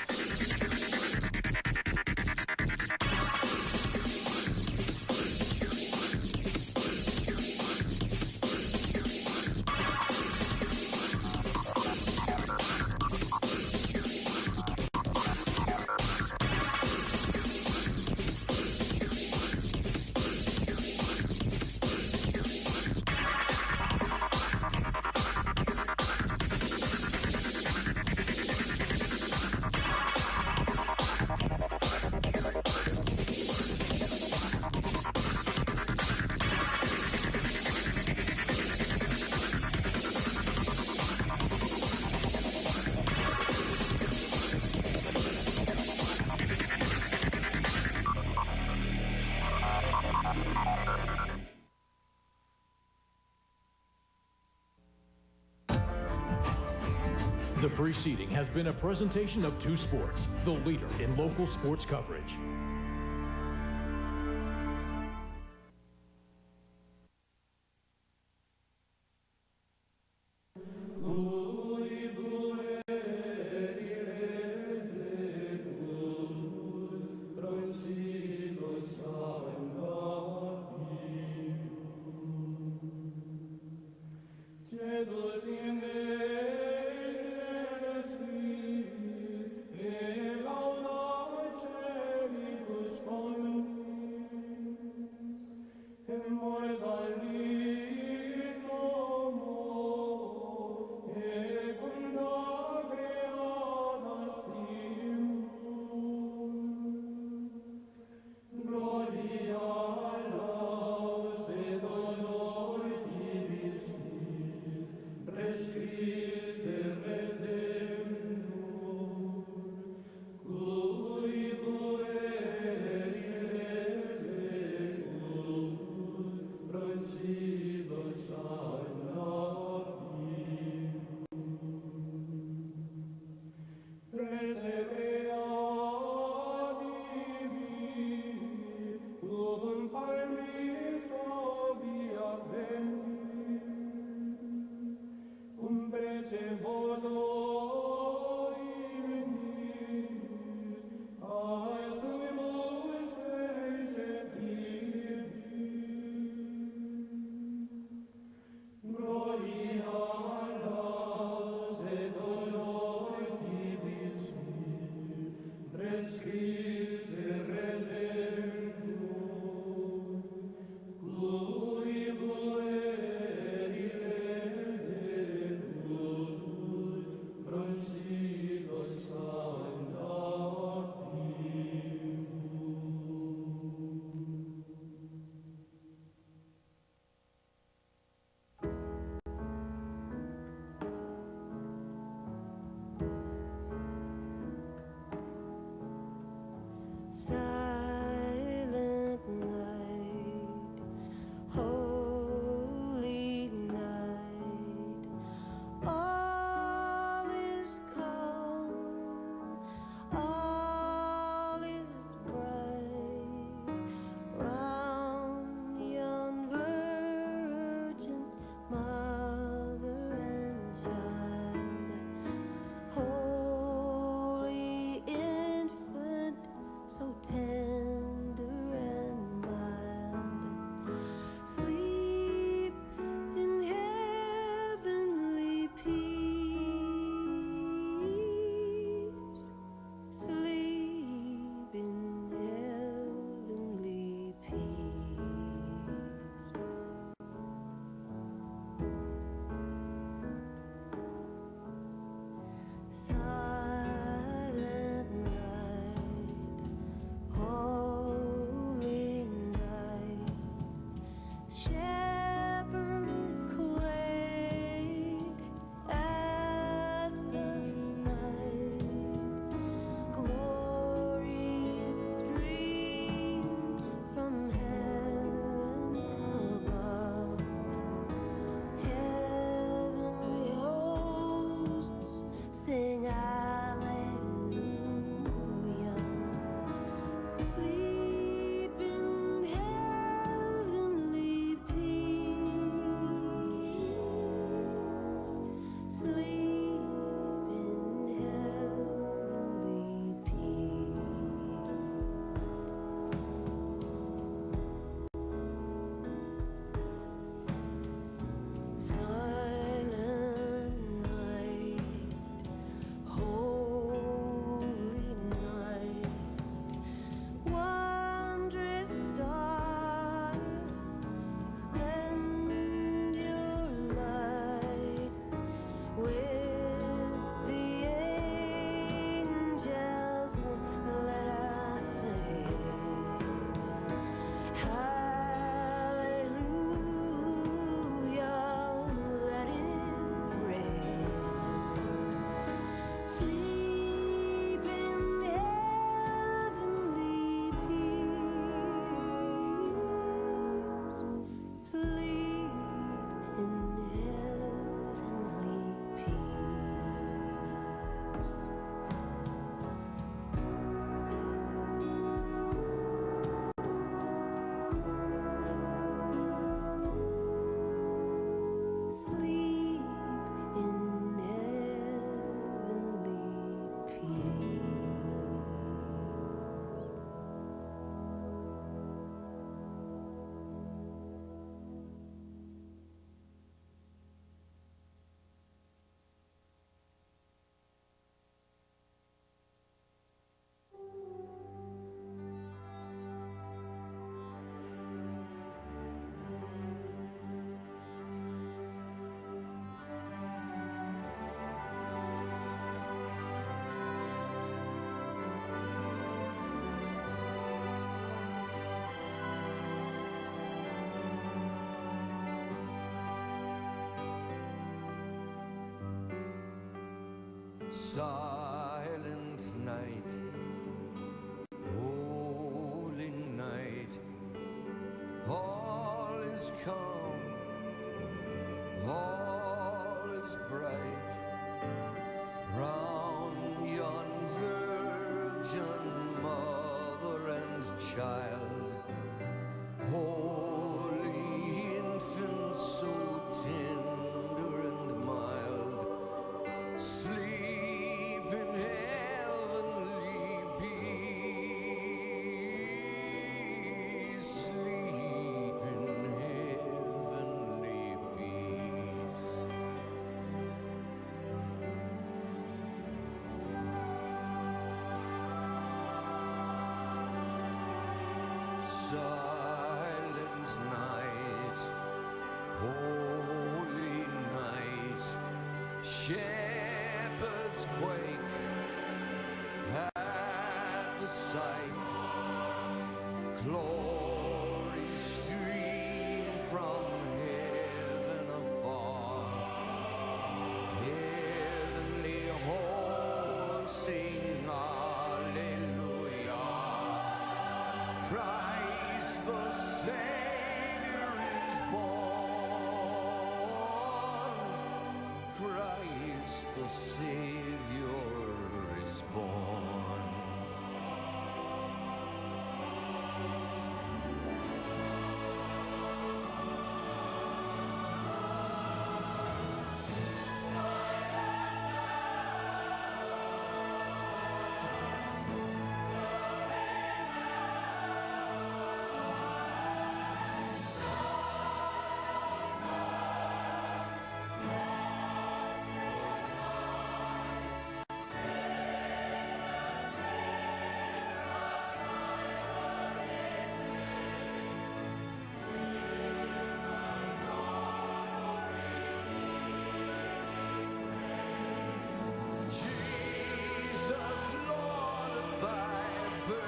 The preceding has been a presentation of 2 Sports, the leader in local sports coverage. Cielo Silent night, holy night, all is calm, all is bright, round yon virgin mother and child, holy infant, so tender and mild, sleep in heavenly peace, sleep in heavenly peace. Silent night, holy night, shepherds quake at the sight, glories stream from heaven above, heavenly hosts sing hallelujah. Sleep in heavenly peace. Sleep in heavenly peace. Silent night, holy night, wondrous star, lend your light with the angels. Let us sing hallelujah. Let it rain. Sleep in heavenly peace. Sleep in heavenly peace. Sleep in heavenly peace. Silent night, holy night, all is calm, all is bright, round yon virgin mother and child, silent night, holy night, shepherds quake at the sight, glory stream from heaven afar, heavenly hosts sing hallelujah. Christ the Savior is born. Christ the Savior is born. Jesus, Lord of thy birth,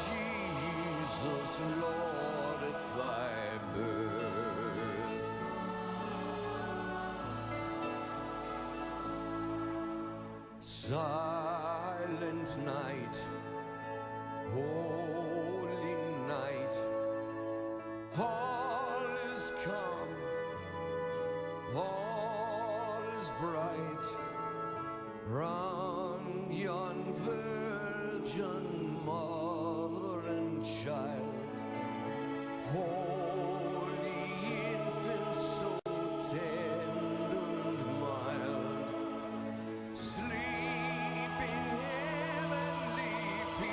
Jesus, Lord at thy birth. Silent night, holy night, all is come, all is bright, round yon virgin mother and child, holy infant so tender and mild, sleep in heavenly peace,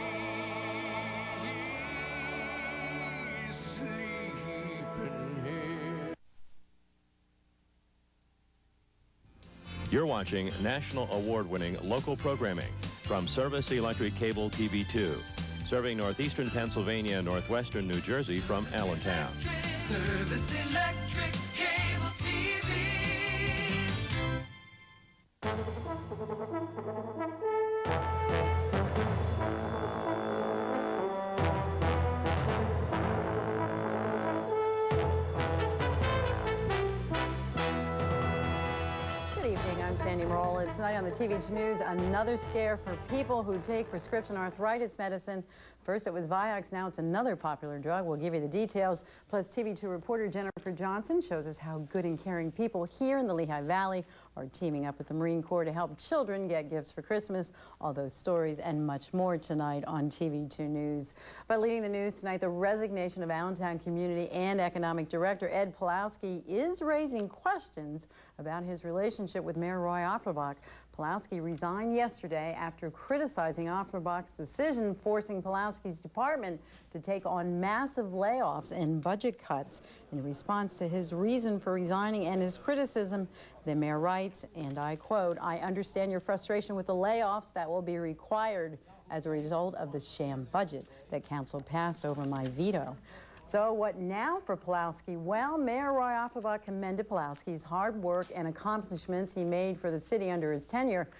sleep in heaven. You're watching national award-winning local programming from Service Electric Cable TV2, serving northeastern Pennsylvania and northwestern New Jersey from Allentown. Service Electric Cable TV. Good evening, I'm Sandy Merle, and tonight on the TV2 News, another scare for people who take prescription arthritis medicine. First it was Vioxx, now it's another popular drug. We'll give you the details. Plus, TV2 reporter Jennifer Johnson shows us how good and caring people here in the Lehigh Valley are teaming up with the Marine Corps to help children get gifts for Christmas. All those stories and much more tonight on TV2 News. But leading the news tonight, the resignation of Allentown Community and Economic Director Ed Pulowski is raising questions about his relationship with Mayor Roy Offenbach. Pulowski resigned yesterday after criticizing Offenbach's decision, forcing Pulowski's department to take on massive layoffs and budget cuts. In response to his reason for resigning and his criticism, the mayor writes, and I quote, "I understand your frustration with the layoffs that will be required as a result of the sham budget that council passed over my veto." So what now for Pulowski? Well, Mayor Roy Offenbach commended Pulowski's hard work and accomplishments he made for the city under his tenure.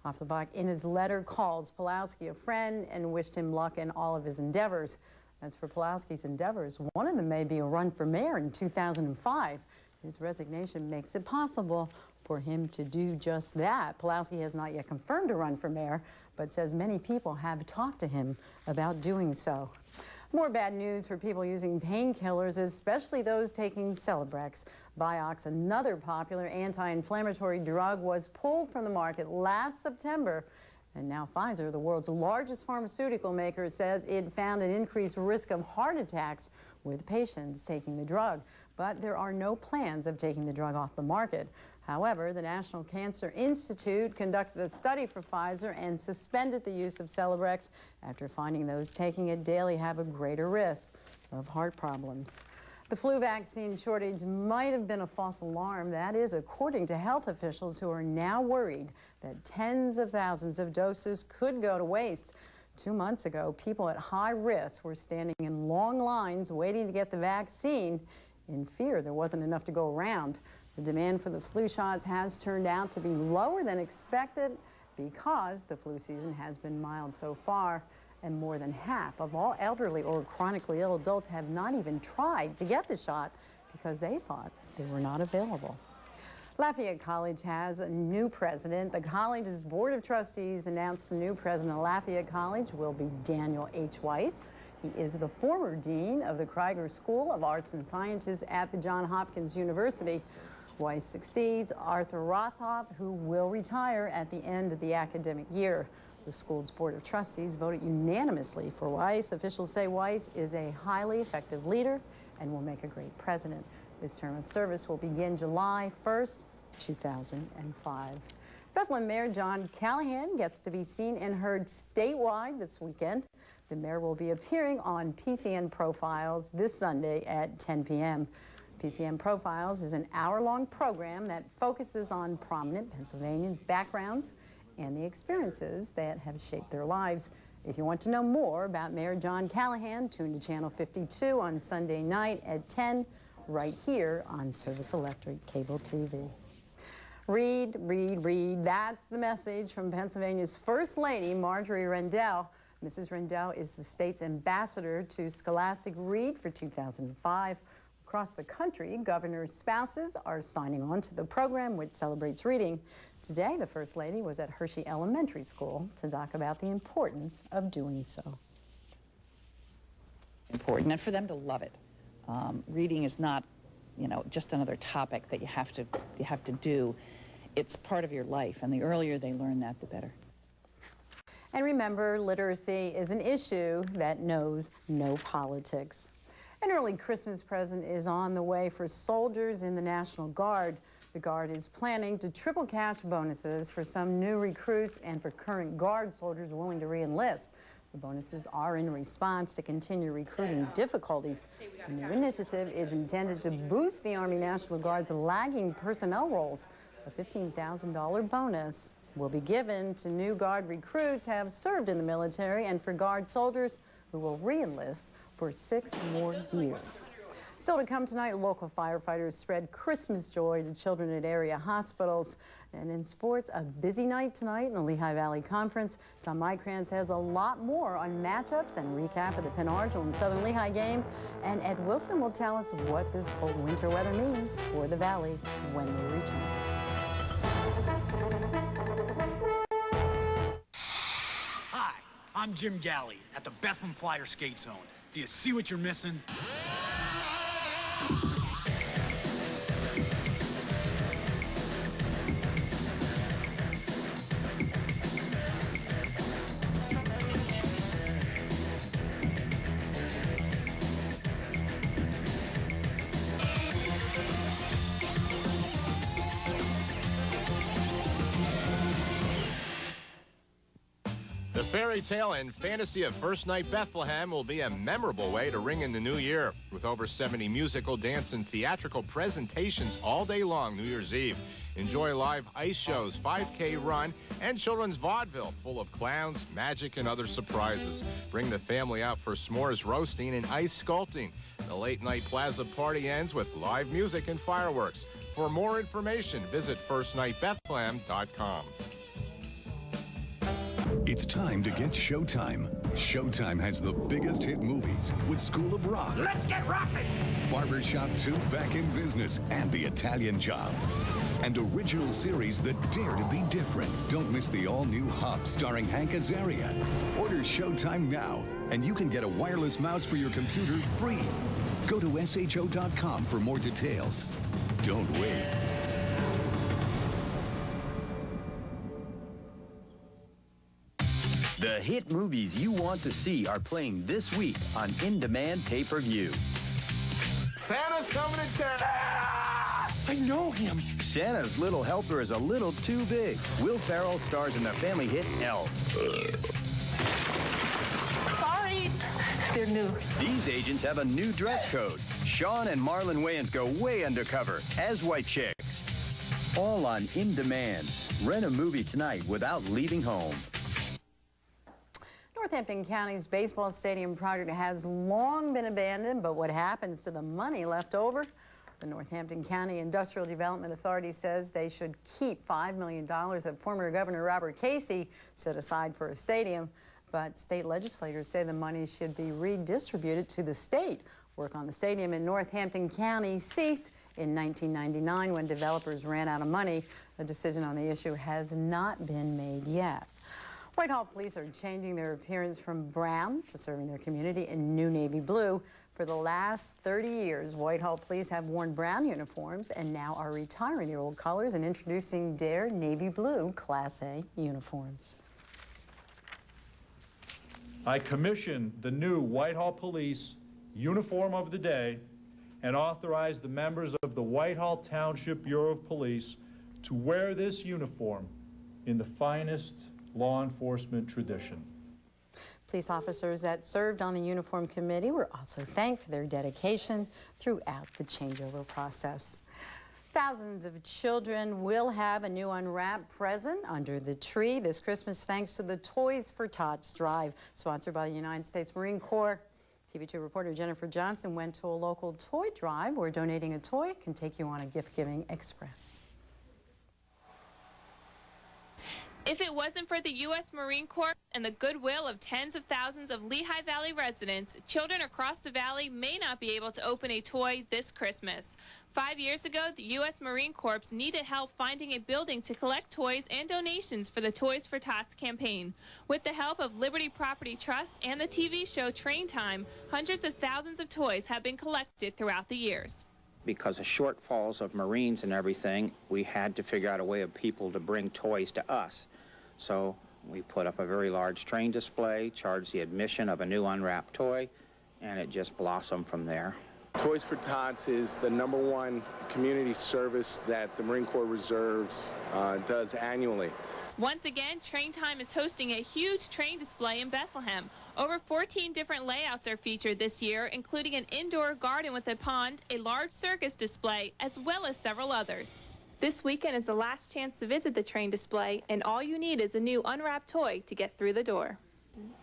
Offenbach, in his letter, calls Pulowski a friend and wished him luck in all of his endeavors. As for Pulowski's endeavors, one of them may be a run for mayor in 2005. His resignation makes it possible for him to do just that. Pulowski has not yet confirmed a run for mayor, but says many people have talked to him about doing so. More bad news for people using painkillers, especially those taking Celebrex. Vioxx, another popular anti-inflammatory drug, was pulled from the market last September. And now Pfizer, the world's largest pharmaceutical maker, says it found an increased risk of heart attacks with patients taking the drug. But there are no plans of taking the drug off the market. However, the National Cancer Institute conducted a study for Pfizer and suspended the use of Celebrex after finding those taking it daily have a greater risk of heart problems. The flu vaccine shortage might have been a false alarm. That is, according to health officials who are now worried that tens of thousands of doses could go to waste. 2 months ago, people at high risk were standing in long lines waiting to get the vaccine in fear there wasn't enough to go around. The demand for the flu shots has turned out to be lower than expected because the flu season has been mild so far, and more than half of all elderly or chronically ill adults have not even tried to get the shot because they thought they were not available. Lafayette College has a new president. The college's Board of Trustees announced the new president of Lafayette College will be Daniel H. Weiss. He is the former dean of the Krieger School of Arts and Sciences at the Johns Hopkins University. Weiss succeeds Arthur Rothoff, who will retire at the end of the academic year. The school's Board of Trustees voted unanimously for Weiss. Officials say Weiss is a highly effective leader and will make a great president. His term of service will begin July 1st, 2005. Bethlehem Mayor John Callahan gets to be seen and heard statewide this weekend. The mayor will be appearing on PCN Profiles this Sunday at 10 p.m. PCN Profiles is an hour-long program that focuses on prominent Pennsylvanians' backgrounds and the experiences that have shaped their lives. If you want to know more about Mayor John Callahan, tune to Channel 52 on Sunday night at 10, right here on Service Electric Cable TV. Read, read, read. That's the message from Pennsylvania's First Lady, Marjorie Rendell. Mrs. Rendell is the state's ambassador to Scholastic Read for 2005. Across the country, governors' spouses are signing on to the program, which celebrates reading. Today, the First Lady was at Hershey Elementary School to talk about the importance of doing so. Important, and for them to love it. Reading is not, just another topic that you have to do. It's part of your life, and the earlier they learn that, the better. And remember, literacy is an issue that knows no politics. An early Christmas present is on the way for soldiers in the National Guard. The Guard is planning to triple cash bonuses for some new recruits and for current Guard soldiers willing to re-enlist. The bonuses are in response to continued recruiting difficulties. The new initiative is intended to boost the Army National Guard's lagging personnel roles. A $15,000 bonus will be given to new Guard recruits who have served in the military and for Guard soldiers who will re-enlist for 6 more years. Still to come tonight, local firefighters spread Christmas joy to children at area hospitals. And in sports, a busy night tonight in the Lehigh Valley Conference. Tom Mykrans has a lot more on matchups and recap of the Penn Argyle and Southern Lehigh game. And Ed Wilson will tell us what this cold winter weather means for the Valley when we return. Hi, I'm Jim Galley at the Bethlehem Flyer Skate Zone. Do you see what you're missing? The fairy tale and fantasy of First Night Bethlehem will be a memorable way to ring in the new year, with over 70 musical, dance, and theatrical presentations all day long New Year's Eve. Enjoy live ice shows, 5K run, and children's vaudeville full of clowns, magic, and other surprises. Bring the family out for s'mores roasting and ice sculpting. The late-night plaza party ends with live music and fireworks. For more information, visit firstnightbethlehem.com. It's time to get Showtime. Showtime has the biggest hit movies with School of Rock. Let's get rockin'! Barbershop 2 Back in Business and The Italian Job. And original series that dare to be different. Don't miss the all-new Hop starring Hank Azaria. Order Showtime now, and you can get a wireless mouse for your computer free. Go to sho.com for more details. Don't wait. The hit movies you want to see are playing this week on In-Demand Pay-Per-View. Santa's coming to town. Ah! I know him. Santa's Little Helper is a little too big. Will Ferrell stars in the family hit Elf. Sorry, they're new. These agents have a new dress code. Sean and Marlon Wayans go way undercover as white chicks. All on In Demand. Rent a movie tonight without leaving home. Northampton County's baseball stadium project has long been abandoned, but what happens to the money left over? The Northampton County Industrial Development Authority says they should keep $5 million that former Governor Robert Casey set aside for a stadium, but state legislators say the money should be redistributed to the state. Work on the stadium in Northampton County ceased in 1999 when developers ran out of money. A decision on the issue has not been made yet. Whitehall police are changing their appearance from brown to serving their community in new navy blue. For the last 30 years, Whitehall police have worn brown uniforms and now are retiring the old colors and introducing their navy blue Class A uniforms. I commissioned the new Whitehall Police Uniform of the Day and authorized the members of the Whitehall Township Bureau of Police to wear this uniform in the finest law enforcement tradition. Police officers that served on the uniform committee were also thanked for their dedication throughout the changeover process. Thousands of children will have a new unwrapped present under the tree this Christmas thanks to the Toys for Tots drive, sponsored by the United States Marine Corps. TV2 reporter Jennifer Johnson went to a local toy drive where donating a toy can take you on a gift-giving express. If it wasn't for the U.S. Marine Corps and the goodwill of tens of thousands of Lehigh Valley residents, children across the valley may not be able to open a toy this Christmas. 5 years ago, the U.S. Marine Corps needed help finding a building to collect toys and donations for the Toys for Tots campaign. With the help of Liberty Property Trust and the TV show Train Time, hundreds of thousands of toys have been collected throughout the years. Because of shortfalls of Marines and everything, we had to figure out a way of people to bring toys to us. So we put up a very large train display, charged the admission of a new unwrapped toy, and it just blossomed from there. Toys for Tots is the #1 community service that the Marine Corps Reserves does annually. Once again, Train Time is hosting a huge train display in Bethlehem. Over 14 different layouts are featured this year, including an indoor garden with a pond, a large circus display, as well as several others. This weekend is the last chance to visit the train display, and all you need is a new unwrapped toy to get through the door.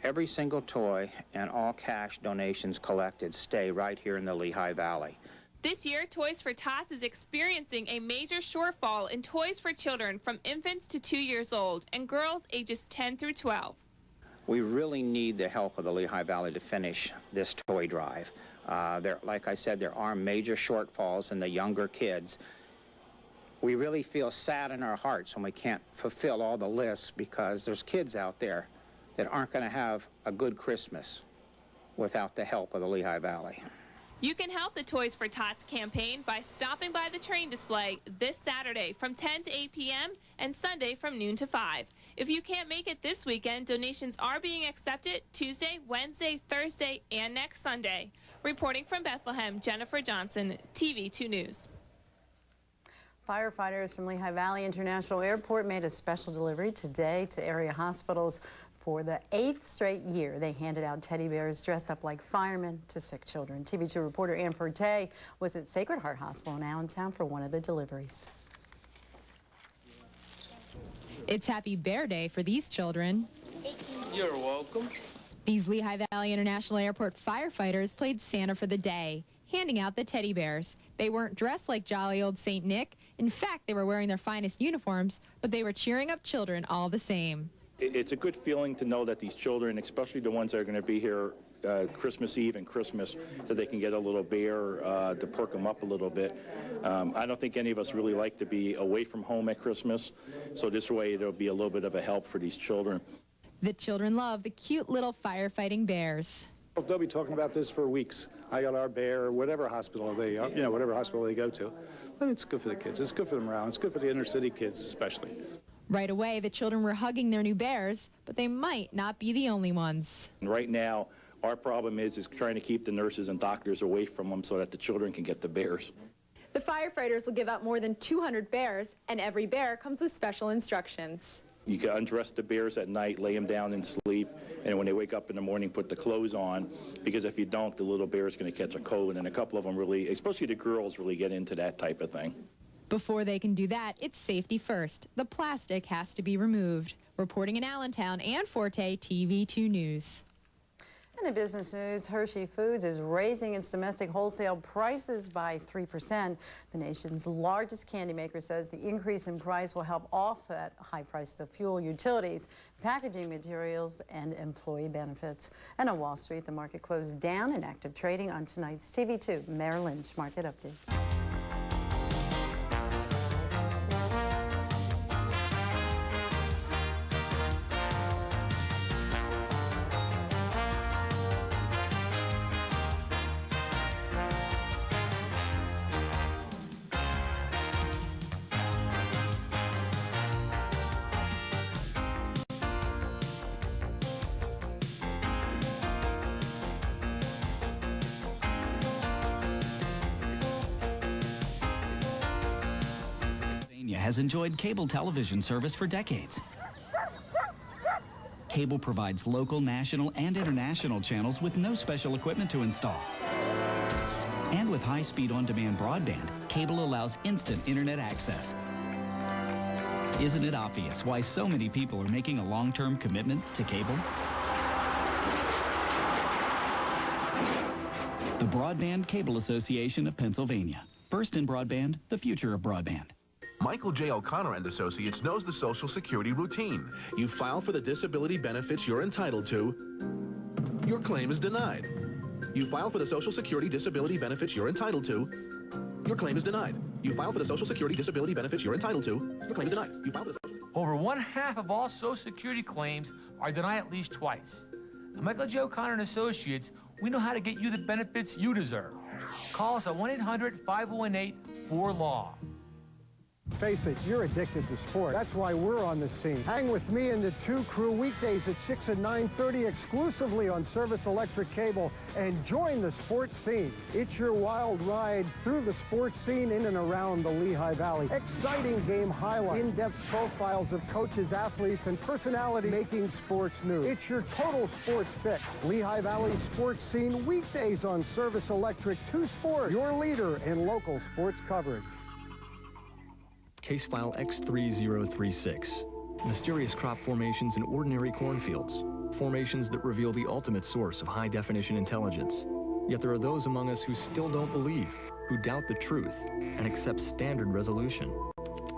Every single toy and all cash donations collected stay right here in the Lehigh Valley. This year, Toys for Tots is experiencing a major shortfall in toys for children from infants to 2 years old and girls ages 10 through 12. We really need the help of the Lehigh Valley to finish this toy drive. Like I said, there are major shortfalls in the younger kids. We really feel sad in our hearts when we can't fulfill all the lists because there's kids out there that aren't going to have a good Christmas without the help of the Lehigh Valley. You can help the Toys for Tots campaign by stopping by the train display this Saturday from 10 to 8 p.m. and Sunday from noon to 5. If you can't make it this weekend, donations are being accepted Tuesday, Wednesday, Thursday, and next Sunday. Reporting from Bethlehem, Jennifer Johnson, TV2 News. Firefighters from Lehigh Valley International Airport made a special delivery today to area hospitals. For the 8th straight year, they handed out teddy bears dressed up like firemen to sick children. TV2 reporter Ann Forte was at Sacred Heart Hospital in Allentown for one of the deliveries. It's Happy Bear Day for these children. You're welcome. These Lehigh Valley International Airport firefighters played Santa for the day, handing out the teddy bears. They weren't dressed like jolly old St. Nick. In fact, they were wearing their finest uniforms, but they were cheering up children all the same. It's a good feeling to know that these children, especially the ones that are going to be here Christmas Eve and Christmas, that they can get a little bear to perk them up a little bit. I don't think any of us really like to be away from home at Christmas, so this way there'll be a little bit of a help for these children. The children love the cute little firefighting bears. They'll be talking about this for weeks. I got our bear, whatever hospital they, whatever hospital they go to. And it's good for the kids. It's good for the morale. It's good for the inner city kids, especially. Right away, the children were hugging their new bears, but they might not be the only ones. And right now, our problem is trying to keep the nurses and doctors away from them so that the children can get the bears. The firefighters will give out more than 200 bears, and every bear comes with special instructions. You can undress the bears at night, lay them down and sleep, and when they wake up in the morning, put the clothes on, because if you don't, the little bear is going to catch a cold, and a couple of them really, especially the girls, really get into that type of thing. Before they can do that, it's safety first. The plastic has to be removed. Reporting in Allentown, Ann Forte, TV2 News. And in business news, Hershey Foods is raising its domestic wholesale prices by 3%. The nation's largest candy maker says the increase in price will help offset high prices of fuel, utilities, packaging materials, and employee benefits. And on Wall Street, the market closed down in active trading on tonight's TV2 Merrill Lynch Market Update. Has enjoyed cable television service for decades. Cable provides local, national, and international channels with no special equipment to install. And with high-speed on-demand broadband, cable allows instant internet access. Isn't it obvious why so many people are making a long-term commitment to cable? The Broadband Cable Association of Pennsylvania. First in broadband, the future of broadband. Michael J. O'Connor and Associates knows the Social Security routine. You file for the disability benefits you're entitled to. Your claim is denied. You file for the Social Security disability benefits you're entitled to. Your claim is denied. You file for the Social Security disability benefits you're entitled to. Your claim is denied. You file for the Over 1/2 of all Social Security claims are denied at least twice. At Michael J. O'Connor and Associates, we know how to get you the benefits you deserve. Call us at 1-800-5018-4LAW. Face it, you're addicted to sports. That's why we're on the scene. Hang with me and the two crew weekdays at 6 and 9:30 exclusively on Service Electric Cable and join the sports scene. It's your wild ride through the sports scene in and around the Lehigh Valley. Exciting game highlights, in-depth profiles of coaches, athletes, and personality making sports news. It's your total sports fix. Lehigh Valley Sports Scene weekdays on Service Electric 2 Sports, your leader in local sports coverage. Case file X3036. Mysterious crop formations in ordinary cornfields. Formations that reveal the ultimate source of high-definition intelligence. Yet there are those among us who still don't believe, who doubt the truth, and accept standard resolution.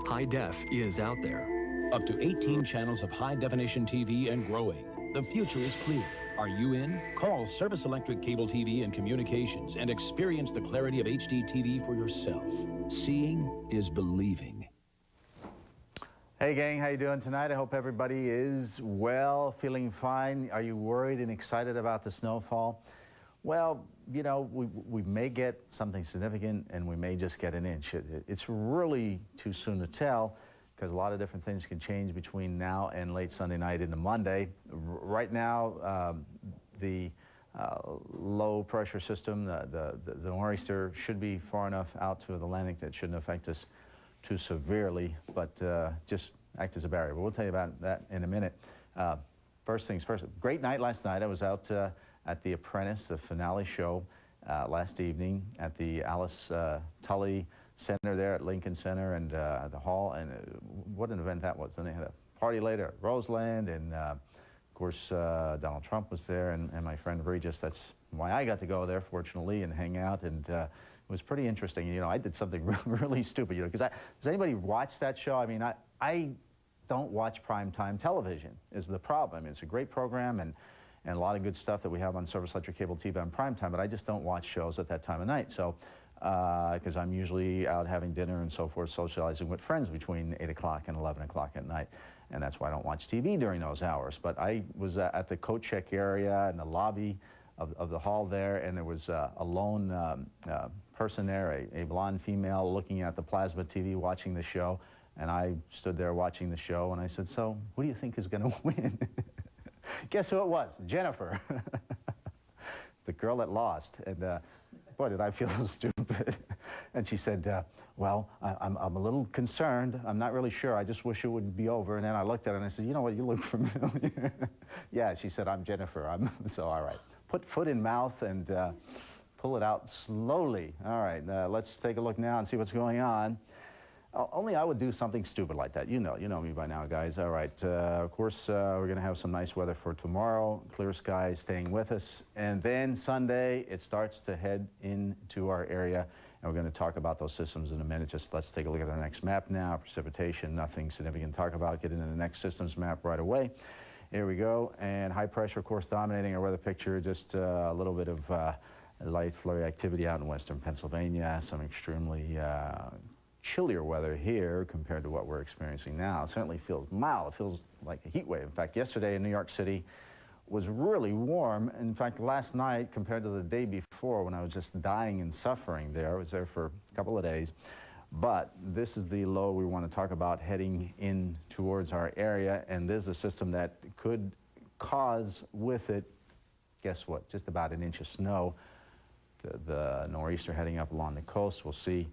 High def is out there. Up to 18 channels of high-definition TV and growing. The future is clear. Are you in? Call Service Electric Cable TV and Communications and experience the clarity of HD TV for yourself. Seeing is believing. Hey gang, how you doing tonight? I hope everybody is well, feeling fine. Are you worried and excited about the snowfall? Well, you know, we may get something significant and we may just get an inch. It's really too soon to tell because a lot of different things can change between now and late Sunday night into Monday. Right now, the low pressure system, the nor'easter should be far enough out to the Atlantic that it shouldn't affect us too severely, but just act as a barrier. But we'll tell you about that in a minute. First things first, great night last night. I was out at The Apprentice, the finale show last evening at the Alice Tully Center there at Lincoln Center and the hall, and what an event that was. Then they had a party later at Roseland, and of course Donald Trump was there, and my friend Regis. That's why I got to go there, fortunately, and hang out, and it was pretty interesting. You know, I did something really stupid, you know, because does anybody watch that show? I mean, I don't watch primetime television is the problem. I mean, it's a great program and a lot of good stuff that we have on Service Electric Cable TV on primetime, but I just don't watch shows at that time of night. So, because I'm usually out having dinner and so forth, socializing with friends between 8 o'clock and 11 o'clock at night. And that's why I don't watch TV during those hours. But I was at the coat check area in the lobby of the hall there, and there was a lone person there, a blonde female looking at the plasma TV watching the show. And I stood there watching the show, and I said, so who do you think is going to win? Guess who it was? Jennifer, the girl that lost. And boy, did I feel stupid. And she said, well, I'm a little concerned. I'm not really sure. I just wish it would be over. And then I looked at her and I said, you know what, you look familiar. Yeah, she said, I'm Jennifer. So all right, put foot in mouth and pull it out slowly. All right, let's take a look now and see what's going on. Only I would do something stupid like that. You know me by now, guys. All right, of course, we're going to have some nice weather for tomorrow. Clear skies staying with us. And then Sunday, it starts to head into our area. And we're going to talk about those systems in a minute. Just let's take a look at our next map now. Precipitation, nothing significant to talk about. Get into the next systems map right away. Here we go. And high pressure, of course, dominating our weather picture. Just a little bit of light flurry activity out in western Pennsylvania. Some extremely chillier weather here compared to what we're experiencing now. It certainly feels mild. It feels like a heat wave. In fact, yesterday in New York City was really warm. In fact, last night compared to the day before when I was just dying and suffering there, I was there for a couple of days. But this is the low we want to talk about heading in towards our area, and there's a system that could cause with it, guess what, just about an inch of snow. The nor'easter heading up along the coast, we'll see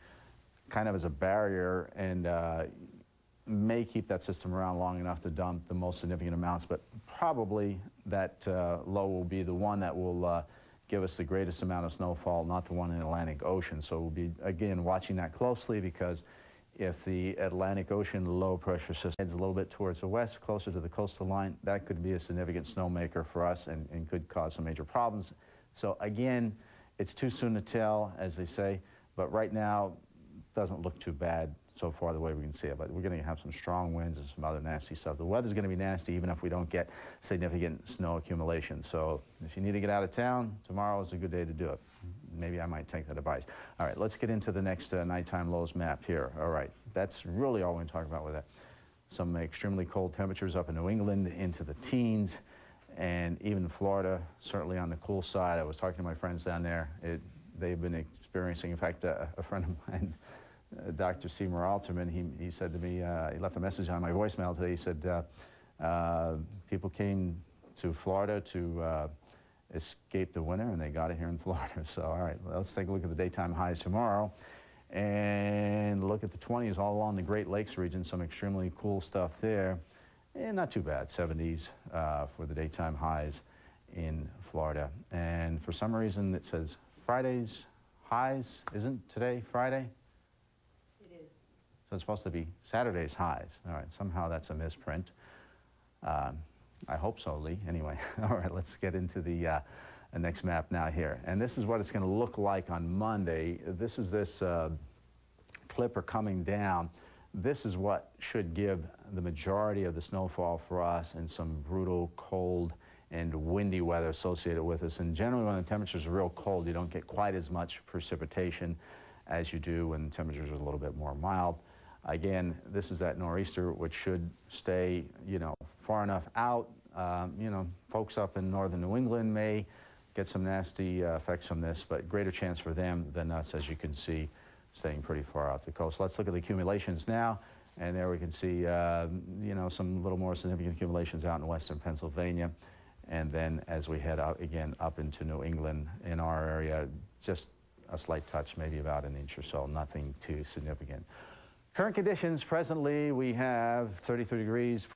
kind of as a barrier, and may keep that system around long enough to dump the most significant amounts, but probably that low will be the one that will give us the greatest amount of snowfall, not the one in the Atlantic Ocean. So we'll be, again, watching that closely, because if the Atlantic Ocean low pressure system heads a little bit towards the west, closer to the coastal line, that could be a significant snowmaker for us and could cause some major problems. So again, it's too soon to tell, as they say, but right now, doesn't look too bad so far the way we can see it, but we're going to have some strong winds and some other nasty stuff. The weather's going to be nasty even if we don't get significant snow accumulation. So if you need to get out of town, tomorrow is a good day to do it. Maybe I might take that advice. All right, let's get into the next nighttime lows map here. All right, that's really all we're going to talk about with that. Some extremely cold temperatures up in New England into the teens, and even Florida, certainly on the cool side. I was talking to my friends down there. They've been experiencing, in fact, a friend of mine, Dr. Seymour Alterman, he said to me, he left a message on my voicemail today. He said, people came to Florida to escape the winter, and they got it here in Florida. So, all right, let's take a look at the daytime highs tomorrow. And look at the 20s all along the Great Lakes region, some extremely cool stuff there. And not too bad, 70s for the daytime highs in Florida. And for some reason, it says Friday's highs. Isn't today Friday? So it's supposed to be Saturday's highs. All right, somehow that's a misprint. I hope so, Lee. Anyway, all right, let's get into the next map now here. And this is what it's going to look like on Monday. This is this clipper coming down. This is what should give the majority of the snowfall for us, and some brutal cold and windy weather associated with us. And generally when the temperatures are real cold, you don't get quite as much precipitation as you do when the temperatures are a little bit more mild. Again, this is that nor'easter, which should stay, far enough out. Folks up in northern New England may get some nasty effects from this, but greater chance for them than us, as you can see, staying pretty far out the coast. Let's look at the accumulations now, and there we can see, some little more significant accumulations out in western Pennsylvania. And then as we head out again up into New England in our area, just a slight touch, maybe about an inch or so, nothing too significant. Current conditions, presently we have 33 degrees.